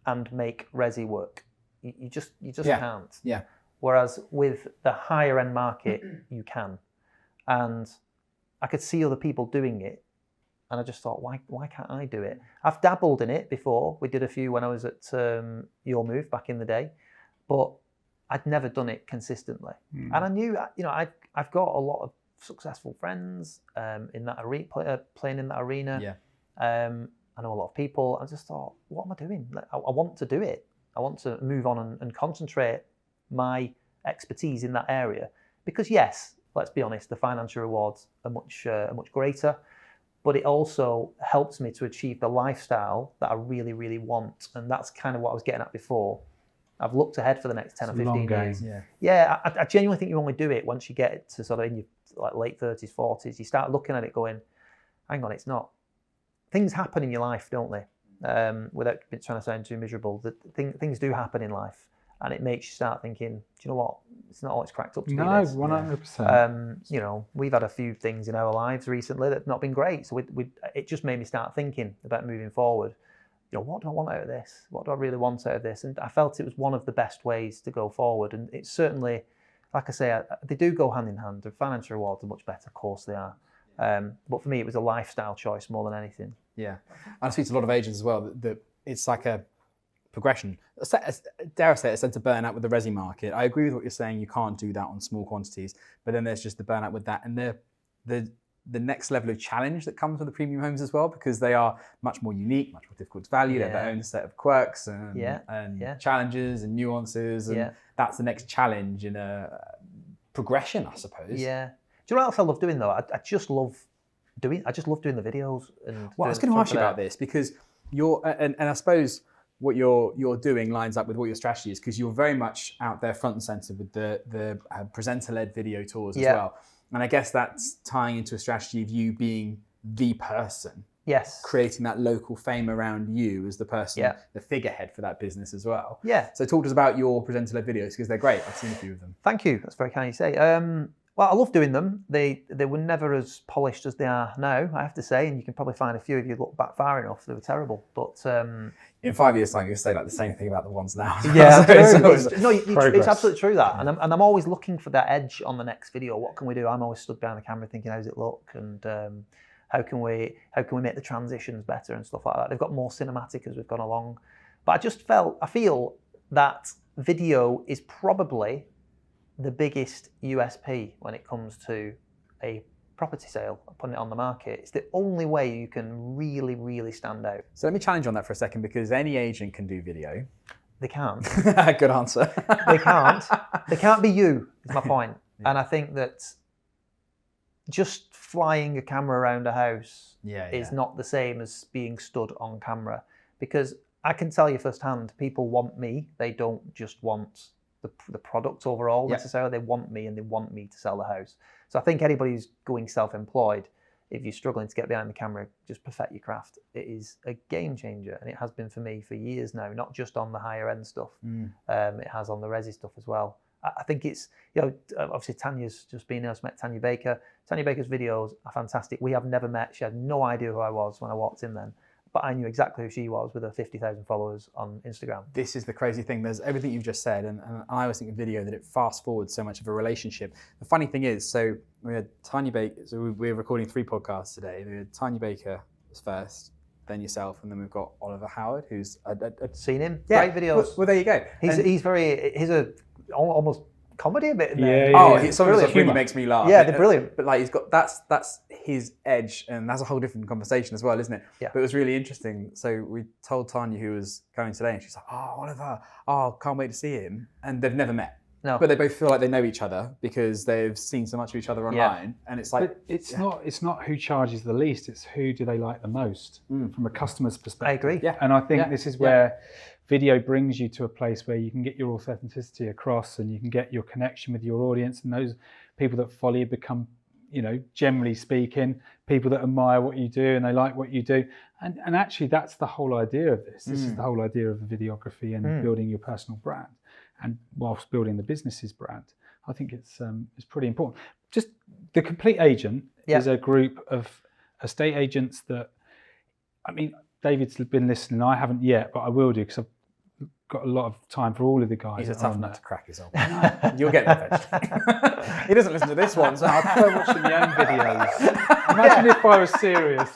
S3: and make resi work. You just can't.
S1: Yeah.
S3: Whereas with the higher end market, you can. And I could see other people doing it, and I just thought, why can't I do it? I've dabbled in it before. We did a few when I was at Your Move back in the day, but I'd never done it consistently. And I knew, I've got a lot of successful friends in that arena, playing in that arena.
S1: Yeah.
S3: I know a lot of people. I just thought, what am I doing? I want to do it. I want to move on and concentrate my expertise in that area. Because yes, let's be honest, the financial rewards are much greater, but it also helps me to achieve the lifestyle that I really, really want. And that's kind of what I was getting at before. I've looked ahead for the next 10 or 15 years. Yeah, I genuinely think you only do it once you get to sort of in your late 30s, 40s. You start looking at it going, hang on, it's not. Things happen in your life, don't they? Without trying to sound too miserable, things do happen in life, and it makes you start thinking, do you know what? It's not all it's cracked up to be.
S2: No,
S3: 100%. We've had a few things in our lives recently that have not been great, so it just made me start thinking about moving forward. What do I want out of this? What do I really want out of this? And I felt it was one of the best ways to go forward. And it's certainly, like I say, they do go hand in hand. The financial rewards are much better, of course they are. But for me, it was a lifestyle choice more than anything.
S1: Yeah. I speak to a lot of agents as well that it's like a progression. Dare I say it's to burn out with the resi market. I agree with what you're saying. You can't do that on small quantities, but then there's just the burnout with that, and the next level of challenge that comes with the premium homes as well, because they are much more unique, much more difficult to value. They have their own set of quirks and challenges and nuances, and that's the next challenge in a progression, I suppose.
S3: Yeah. Do you know what else I love doing though? I just love doing the videos.
S1: Well, I was going to ask you about this, because and I suppose what you're doing lines up with what your strategy is, because you're very much out there front and center with the presenter-led video tours as well. And I guess that's tying into a strategy of you being the person.
S3: Yes.
S1: Creating that local fame around you as the person, the figurehead for that business as well.
S3: Yeah.
S1: So talk to us about your presenter-led videos, because they're great. I've seen a few of them.
S3: Thank you. That's very kind of you to say. Well, I love doing them. They were never as polished as they are now, I have to say, and you can probably find a few if you look back far enough. They were terrible, but
S1: in 5 years' time, you'll say like the same thing about the ones now.
S3: Yeah,
S1: so
S3: it's absolutely true that, and I'm always looking for that edge on the next video. What can we do? I'm always stood behind the camera thinking, how does it look, and how can we make the transitions better and stuff like that. They've got more cinematic as we've gone along, but I feel that video is probably the biggest USP when it comes to a property sale, putting it on the market. It's the only way you can really, really stand out.
S1: So let me challenge you on that for a second, because any agent can do video.
S3: They can't.
S1: Good answer.
S3: They can't. They can't be you, is my point. And I think that just flying a camera around a house is not the same as being stood on camera, because I can tell you firsthand, people want me. They don't just want the product overall necessarily. They want me, and they want me to sell the house. So I think anybody who's going self-employed, if you're struggling to get behind the camera, just perfect your craft. It is a game changer, and it has been for me for years now, not just on the higher end stuff. It has on the resi stuff as well. I think it's, obviously Tanya's just been here. I've met Tanya Baker. Tanya Baker's videos are fantastic. We have never met. She had no idea who I was when I walked in then, but I knew exactly who she was with her 50,000 followers on Instagram.
S1: This is the crazy thing. There's everything you've just said, and I always think of video that it fast forwards so much of a relationship. The funny thing is, so we had Tanya Baker, so we're recording 3 podcasts today. We had Tanya Baker was first, then yourself, and then we've got Oliver Howard, who's
S3: seen him. Great videos.
S1: Well, there you go.
S3: He's almost comedy a bit in
S1: there. Some of his stuff really makes me laugh.
S3: Yeah, they're brilliant.
S1: But like, he's got that's his edge, and that's a whole different conversation as well, isn't it?
S3: Yeah.
S1: But it was really interesting. So we told Tanya, who was going today, and she's like, "Oh, Oliver, can't wait to see him." And they've never met.
S3: No.
S1: But they both feel like they know each other because they've seen so much of each other online, and it's like,
S2: but it's not who charges the least. It's who do they like the most from a customer's perspective.
S3: I agree.
S1: Yeah.
S2: And I think this is where video brings you to a place where you can get your authenticity across, and you can get your connection with your audience, and those people that follow you become, generally speaking, people that admire what you do and they like what you do. And actually, that's the whole idea of this. This is the whole idea of videography and building your personal brand, and whilst building the business's brand. I think it's pretty important. Just the Complete Agent is a group of estate agents that, David's been listening. I haven't yet, but I will do, because I've got a lot of time for all of the guys.
S1: He's a tough nut to crack, is all. You'll get that. He doesn't listen to this one, so
S2: I prefer watching my own videos. Imagine if I was serious.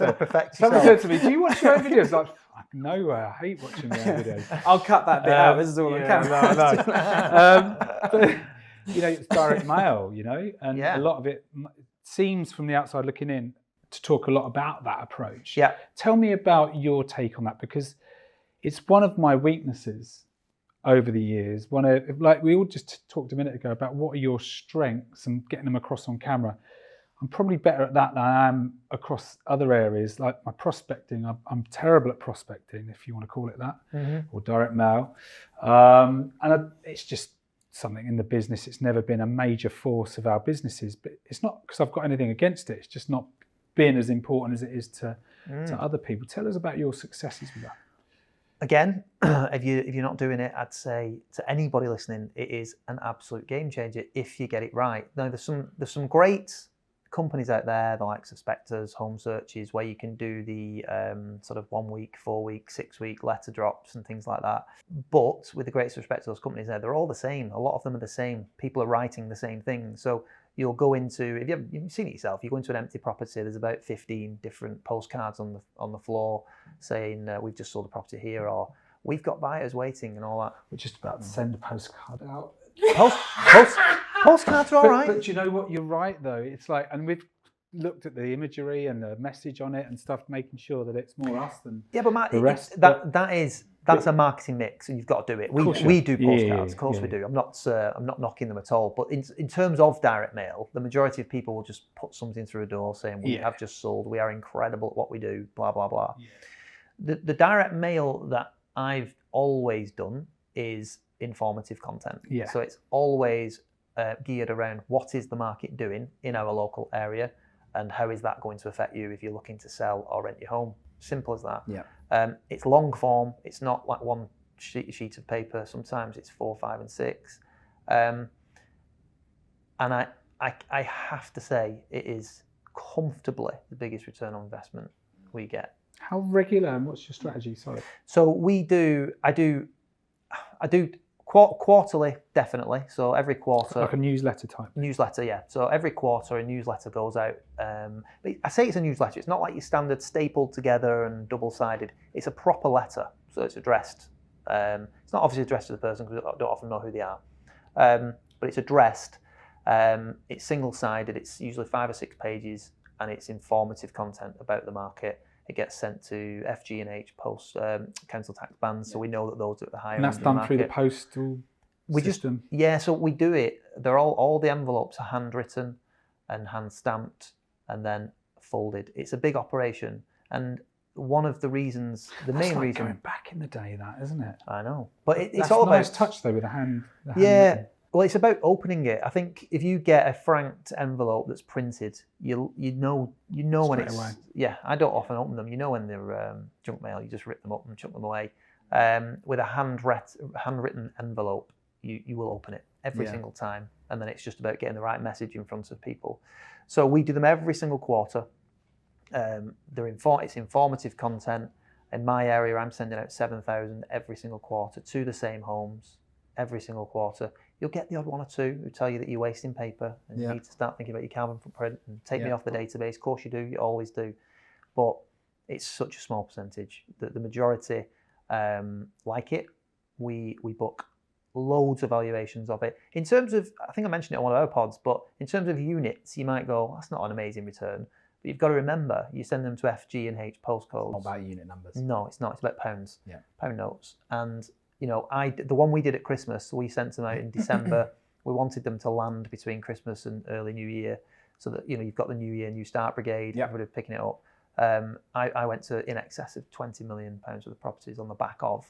S2: Someone said to me, "Do you watch your own videos?" Like, no way. I hate watching my own videos.
S1: I'll cut that bit out. This is all on camera.
S2: But it's direct mail. And a lot of it seems, from the outside looking in, to talk a lot about that approach.
S3: Yeah.
S2: Tell me about your take on that, because it's one of my weaknesses over the years. Like we all just talked a minute ago about what are your strengths and getting them across on camera. I'm probably better at that than I am across other areas, like my prospecting. I'm terrible at prospecting, if you want to call it that, or direct mail. It's just something in the business. It's never been a major force of our businesses, but it's not because I've got anything against it. It's just not been as important as it is to other people. Tell us about your successes with that.
S3: Again, if you're not doing it, I'd say to anybody listening, it is an absolute game changer if you get it right. Now, there's some great companies out there, the likes of Spectres, Home Searches, where you can do the sort of 1 week, 4 week, 6 week letter drops and things like that. But with the greatest respect to those companies there, they're all the same. A lot of them are the same. People are writing the same thing. So you'll go into, if you've seen it yourself, you go into an empty property, there's about 15 different postcards on the floor saying, we've just sold a property here, or we've got buyers waiting and all that.
S2: We're just about to send a postcard out.
S3: Postcards are all right.
S2: But you know what? You're right, though. It's like, and we've looked at the imagery and the message on it and stuff, making sure that it's more us than
S3: but Matt,
S2: the rest.
S3: That's a marketing mix, and you've got to do it. We do postcards, of course we do. I'm not knocking them at all. But in terms of direct mail, the majority of people will just put something through a door saying, "We have just sold. We are incredible at what we do." Blah blah blah. Yeah. The direct mail that I've always done is informative content.
S2: Yeah.
S3: So it's always geared around what is the market doing in our local area, and how is that going to affect you if you're looking to sell or rent your home? Simple as that.
S1: Yeah.
S3: It's long form. It's not like one sheet of paper. Sometimes it's 4, 5, and 6. And I have to say it is comfortably the biggest return on investment we get.
S2: How regular and what's your strategy? Sorry.
S3: So I do quarterly, definitely. So every quarter.
S2: Like a newsletter type.
S3: Newsletter, yeah. So every quarter a newsletter goes out. But I say it's a newsletter. It's not like your standard stapled together and double-sided. It's a proper letter. So it's addressed. It's not obviously addressed to the person because I don't often know who they are. But it's addressed. It's single-sided. It's usually 5 or 6 pages, and it's informative content about the market. It gets sent to FG&H post council tax bands, so we know that those are at the higher end of the market.
S2: And that's done through the postal system?
S3: Yeah, so we do it. They're all the envelopes are handwritten and hand stamped and then folded. It's a big operation, and one of the reasons, the main reason,
S2: going back in the day, that isn't it?
S3: I know, but it's
S2: that's
S3: all
S2: a nice
S3: about
S2: touch though with the hand.
S3: Yeah. Well, it's about opening it. I think if you get a franked envelope that's printed, you know when it's
S2: away.
S3: Yeah. I don't often open them. You know when they're junk mail. You just rip them up and chuck them away. With a handwritten envelope, you will open it every single time, and then it's just about getting the right message in front of people. So we do them every single quarter. It's informative content. In my area, I'm sending out 7,000 every single quarter to the same homes every single quarter. You'll get the odd one or two who tell you that you're wasting paper and you need to start thinking about your carbon footprint and take me off the database. Of course you do, you always do. But it's such a small percentage that the majority like it. We book loads of valuations of it. In terms of, I think I mentioned it on one of our pods, but in terms of units, you might go, that's not an amazing return. But you've got to remember, you send them to FG&H postcodes.
S1: Not about unit numbers.
S3: No, it's not. It's about pounds,
S1: Yeah.
S3: pound notes. And you know, the one we did at Christmas, we sent them out in December. We wanted them to land between Christmas and early New Year, so that you've got the New Year, New Start Brigade, everybody picking it up. I went to in excess of £20 million worth of properties on the back of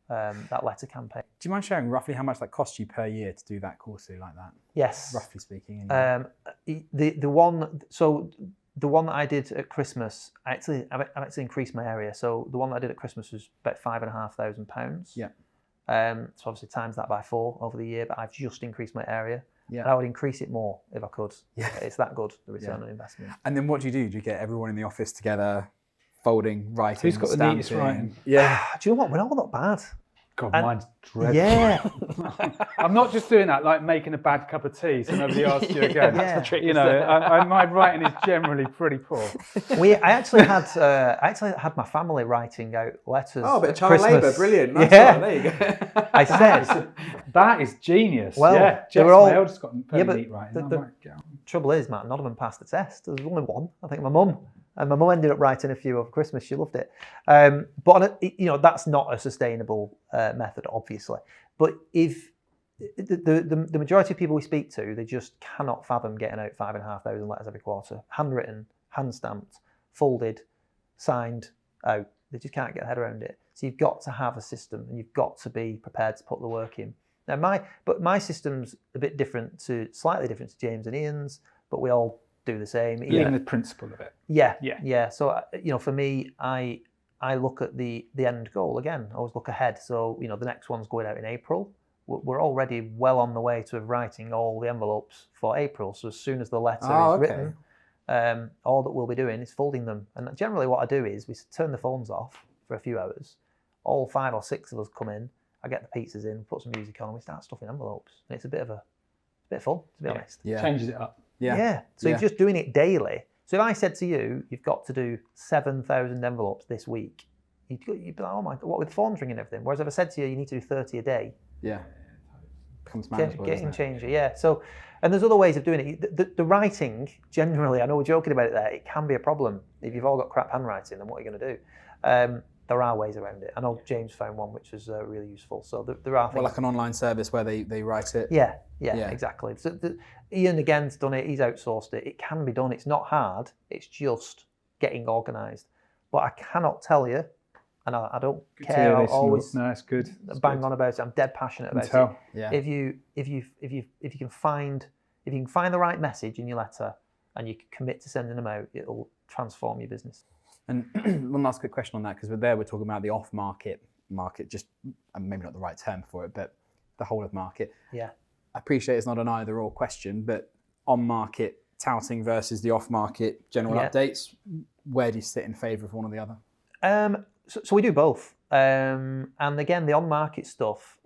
S3: that letter campaign.
S1: Do you mind sharing roughly how much that costs you per year to do that quarterly like that?
S3: Yes,
S1: roughly speaking. Anyway.
S3: The one that I did at Christmas, I've actually increased my area. So the one that I did at Christmas was about £5,500.
S1: Yeah.
S3: So obviously times that by 4 over the year, but I've just increased my area.
S1: Yeah.
S3: And I would increase it more if I could.
S1: Yeah.
S3: It's that good, the return on investment.
S1: And then what do? Do you get everyone in the office together, folding, writing,
S2: Who's got the neatest writing?
S1: Yeah.
S3: Do you know what? We're all not bad.
S2: God, mine's dreadful.
S3: Yeah.
S2: I'm not just doing that like making a bad cup of tea so nobody asks you again.
S3: Yeah.
S2: That's the trick. You know, my writing is generally pretty poor.
S3: I actually had my family writing out letters.
S1: Oh, a bit of child
S3: Christmas.
S1: labour, brilliant. Nice one, there you go.
S3: I said
S2: that is genius.
S3: Well,
S2: yeah,
S3: they were
S2: Jess,
S3: all.
S2: my eldest got very neat writing.
S3: The trouble is, Matt, none of them passed the test. There was only one. I think my mum. And my mum ended up writing a few over Christmas. She loved it. But that's not a sustainable method, obviously. But if the majority of people we speak to, they just cannot fathom getting out 5,500 letters every quarter, handwritten, hand stamped, folded, signed out. They just can't get their head around it. So you've got to have a system, and you've got to be prepared to put the work in. Now my system's a bit slightly different to James and Ian's, but we all do the same.
S2: Even the principle of it.
S3: Yeah. So for me, I look at the end goal again. I always look ahead. So the next one's going out in April. We're already well on the way to writing all the envelopes for April. So as soon as the letter is written, all that we'll be doing is folding them. And generally, what I do is we turn the phones off for a few hours. All 5 or 6 of us come in. I get the pizzas in, put some music on, and we start stuffing envelopes. And it's a bit fun, to be honest.
S2: Yeah. Changes it up.
S3: Yeah. So you're just doing it daily. So if I said to you, you've got to do 7,000 envelopes this week, you'd be like, oh my God, what with phones ringing and everything? Whereas if I said to you, you need to do 30 a day.
S1: Yeah. Becomes manageable,
S3: Game changer, yeah. So, and there's other ways of doing it. The writing, generally, I know we're joking about it there, it can be a problem. If you've all got crap handwriting, then what are you going to do? There are ways around it. I know James found one which was really useful. So there are things.
S1: Well, like an online service where they write it.
S3: Yeah, exactly. So Ian again's done it. He's outsourced it. It can be done. It's not hard. It's just getting organised. But I cannot tell you, and I don't care. I'll always
S2: it's good.
S3: bang on about it. I'm dead passionate about it.
S1: Yeah.
S3: If you can find the right message in your letter, and you can commit to sending them out, it'll transform your business.
S1: And one last quick question on that, because we're talking about the off-market market, just maybe not the right term for it, but the whole of market.
S3: Yeah.
S1: I appreciate it's not an either or question, but on-market touting versus the off-market general updates, where do you sit in favour of one or the other?
S3: So we do both. And again, the on-market stuff,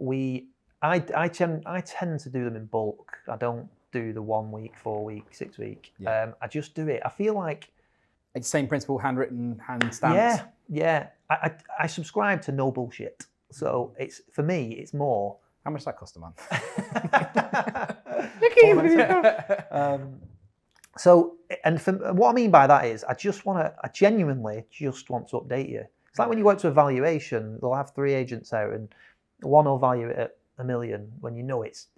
S3: I tend to do them in bulk. I don't do the 1 week, 4 week, 6 week. I just do it. I feel like
S1: it's the same principle, handwritten, hand stamped.
S3: Yeah. I subscribe to no bullshit. So for me, it's more.
S1: How much does that cost a month?
S3: Look at you. So, and what I mean by that is, I genuinely just want to update you. It's like when you go to a valuation, they'll have 3 agents out, and one will value it at $1 million when you know it's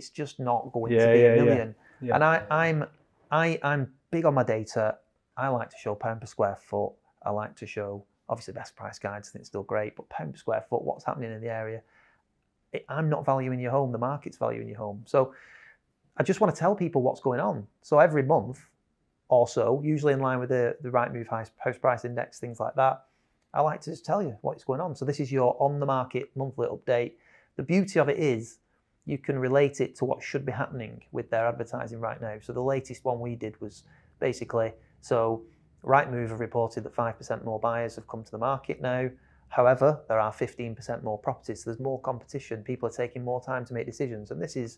S3: just not going to be $1 million. Yeah. And I'm big on my data. I like to show pound per square foot. I like to show, obviously, best price guides. I think it's still great, but pound per square foot, what's happening in the area. I'm not valuing your home. The market's valuing your home. So I just want to tell people what's going on. So every month or so, usually in line with the Rightmove house price index, things like that, I like to just tell you what's going on. So this is your on the market monthly update. The beauty of it is you can relate it to what should be happening with their advertising right now. So the latest one we did was basically, so Rightmove have reported that 5% more buyers have come to the market now. However, there are 15% more properties. So there's more competition. People are taking more time to make decisions. And this is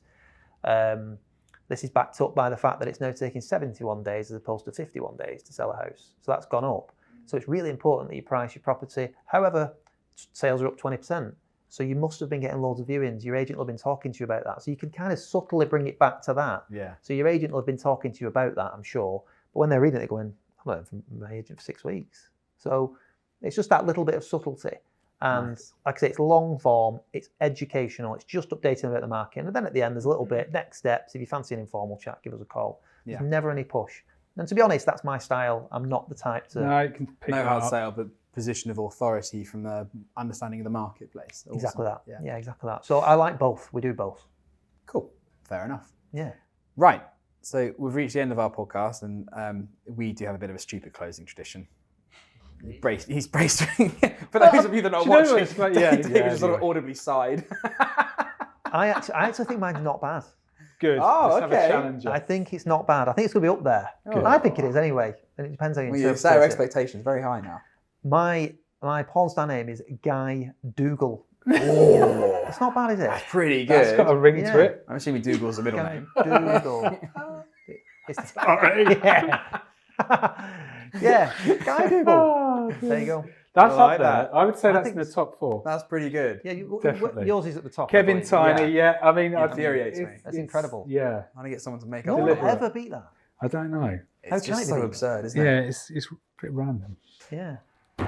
S3: backed up by the fact that it's now taking 71 days as opposed to 51 days to sell a house. So that's gone up. So it's really important that you price your property. However, sales are up 20%. So you must have been getting loads of viewings. Your agent will have been talking to you about that. So you can kind of subtly bring it back to that.
S1: Yeah.
S3: So your agent will have been talking to you about that, I'm sure. But when they're reading it, they're going, I've not heard from my agent for 6 weeks. So it's just that little bit of subtlety. And like I say, it's long form, it's educational, it's just updating about the market. And then at the end, there's a little bit, next steps. If you fancy an informal chat, give us a call. There's never any push. And to be honest, that's my style. I'm not the type to...
S2: No, you can pick
S1: no hard sale, but position of authority from the understanding of the marketplace. Awesome.
S3: Exactly that. Yeah, exactly that. So I like both. We do both.
S1: Cool. Fair enough.
S3: Yeah.
S1: Right. So we've reached the end of our podcast, and we do have a bit of a stupid closing tradition. He's braced. For those of you that are not watching,
S2: like,
S1: David just sort of audibly sighed.
S3: I actually think mine's not bad.
S2: Good.
S1: Oh,
S2: Let's
S1: okay.
S2: have a challenge.
S3: I think it's not bad. I think it's going to be up there.
S1: Good.
S3: I think it is anyway. And it depends how you interpret
S1: Set our
S3: it.
S1: expectations very high now.
S3: My porn star name is Guy Dougal. Oh. It's not bad, is it?
S1: That's pretty good.
S2: That's got a ring to it.
S1: I'm assuming Dougal's the middle
S3: Guy
S1: name.
S3: Dougal.
S2: Sorry.
S3: Yeah, Guy Dougal. There you go.
S2: That's
S1: I like
S2: up there.
S1: that.
S2: I would say
S3: I
S2: that's
S3: think
S2: in the top 4.
S1: That's pretty good.
S3: Yeah,
S2: Definitely.
S3: yours is at the top.
S2: Kevin
S3: I believe.
S2: Tiny, I mean,
S1: Infuriates me.
S3: That's incredible.
S2: Yeah.
S1: I'm going to get someone to make
S3: No
S1: up
S3: one
S1: for
S3: will
S1: it.
S3: ever beat that.
S2: I don't know.
S1: It's just so absurd, isn't it?
S2: Yeah, it's a bit random.
S3: Yeah.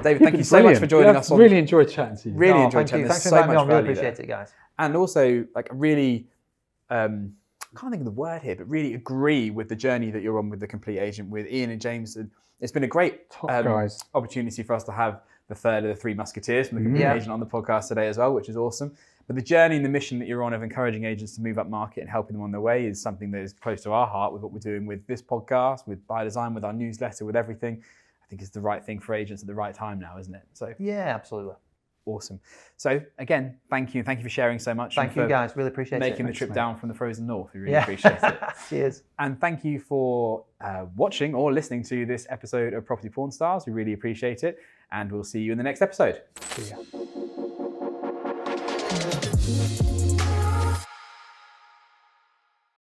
S1: David, thank you so much for joining us.
S2: Really enjoyed chatting to you.
S1: Really
S3: No,
S1: enjoyed
S3: thank you.
S1: chatting.
S3: Thanks
S1: There's
S3: for
S1: so
S3: inviting me
S1: much
S3: on. Really
S1: value
S3: appreciate
S1: there.
S3: it, guys.
S1: And also, like, really, I can't think of the word here, but really agree with the journey that you're on with the Complete Agent, with Ian and James. It's been a great opportunity for us to have the third of the 3 musketeers from the Complete Agent on the podcast today as well, which is awesome. But the journey and the mission that you're on of encouraging agents to move up market and helping them on their way is something that is close to our heart with what we're doing with this podcast, with By Design, with our newsletter, with everything. I think it's the right thing for agents at the right time now, isn't it? So
S3: yeah, absolutely.
S1: Awesome. So again, thank you. Thank you for sharing so much.
S3: Thank you, guys. Really appreciate it.
S1: Making the trip down from the frozen north. We really appreciate it.
S3: Cheers.
S1: And thank you for watching or listening to this episode of Property Porn Stars. We really appreciate it. And we'll see you in the next episode.
S3: See ya.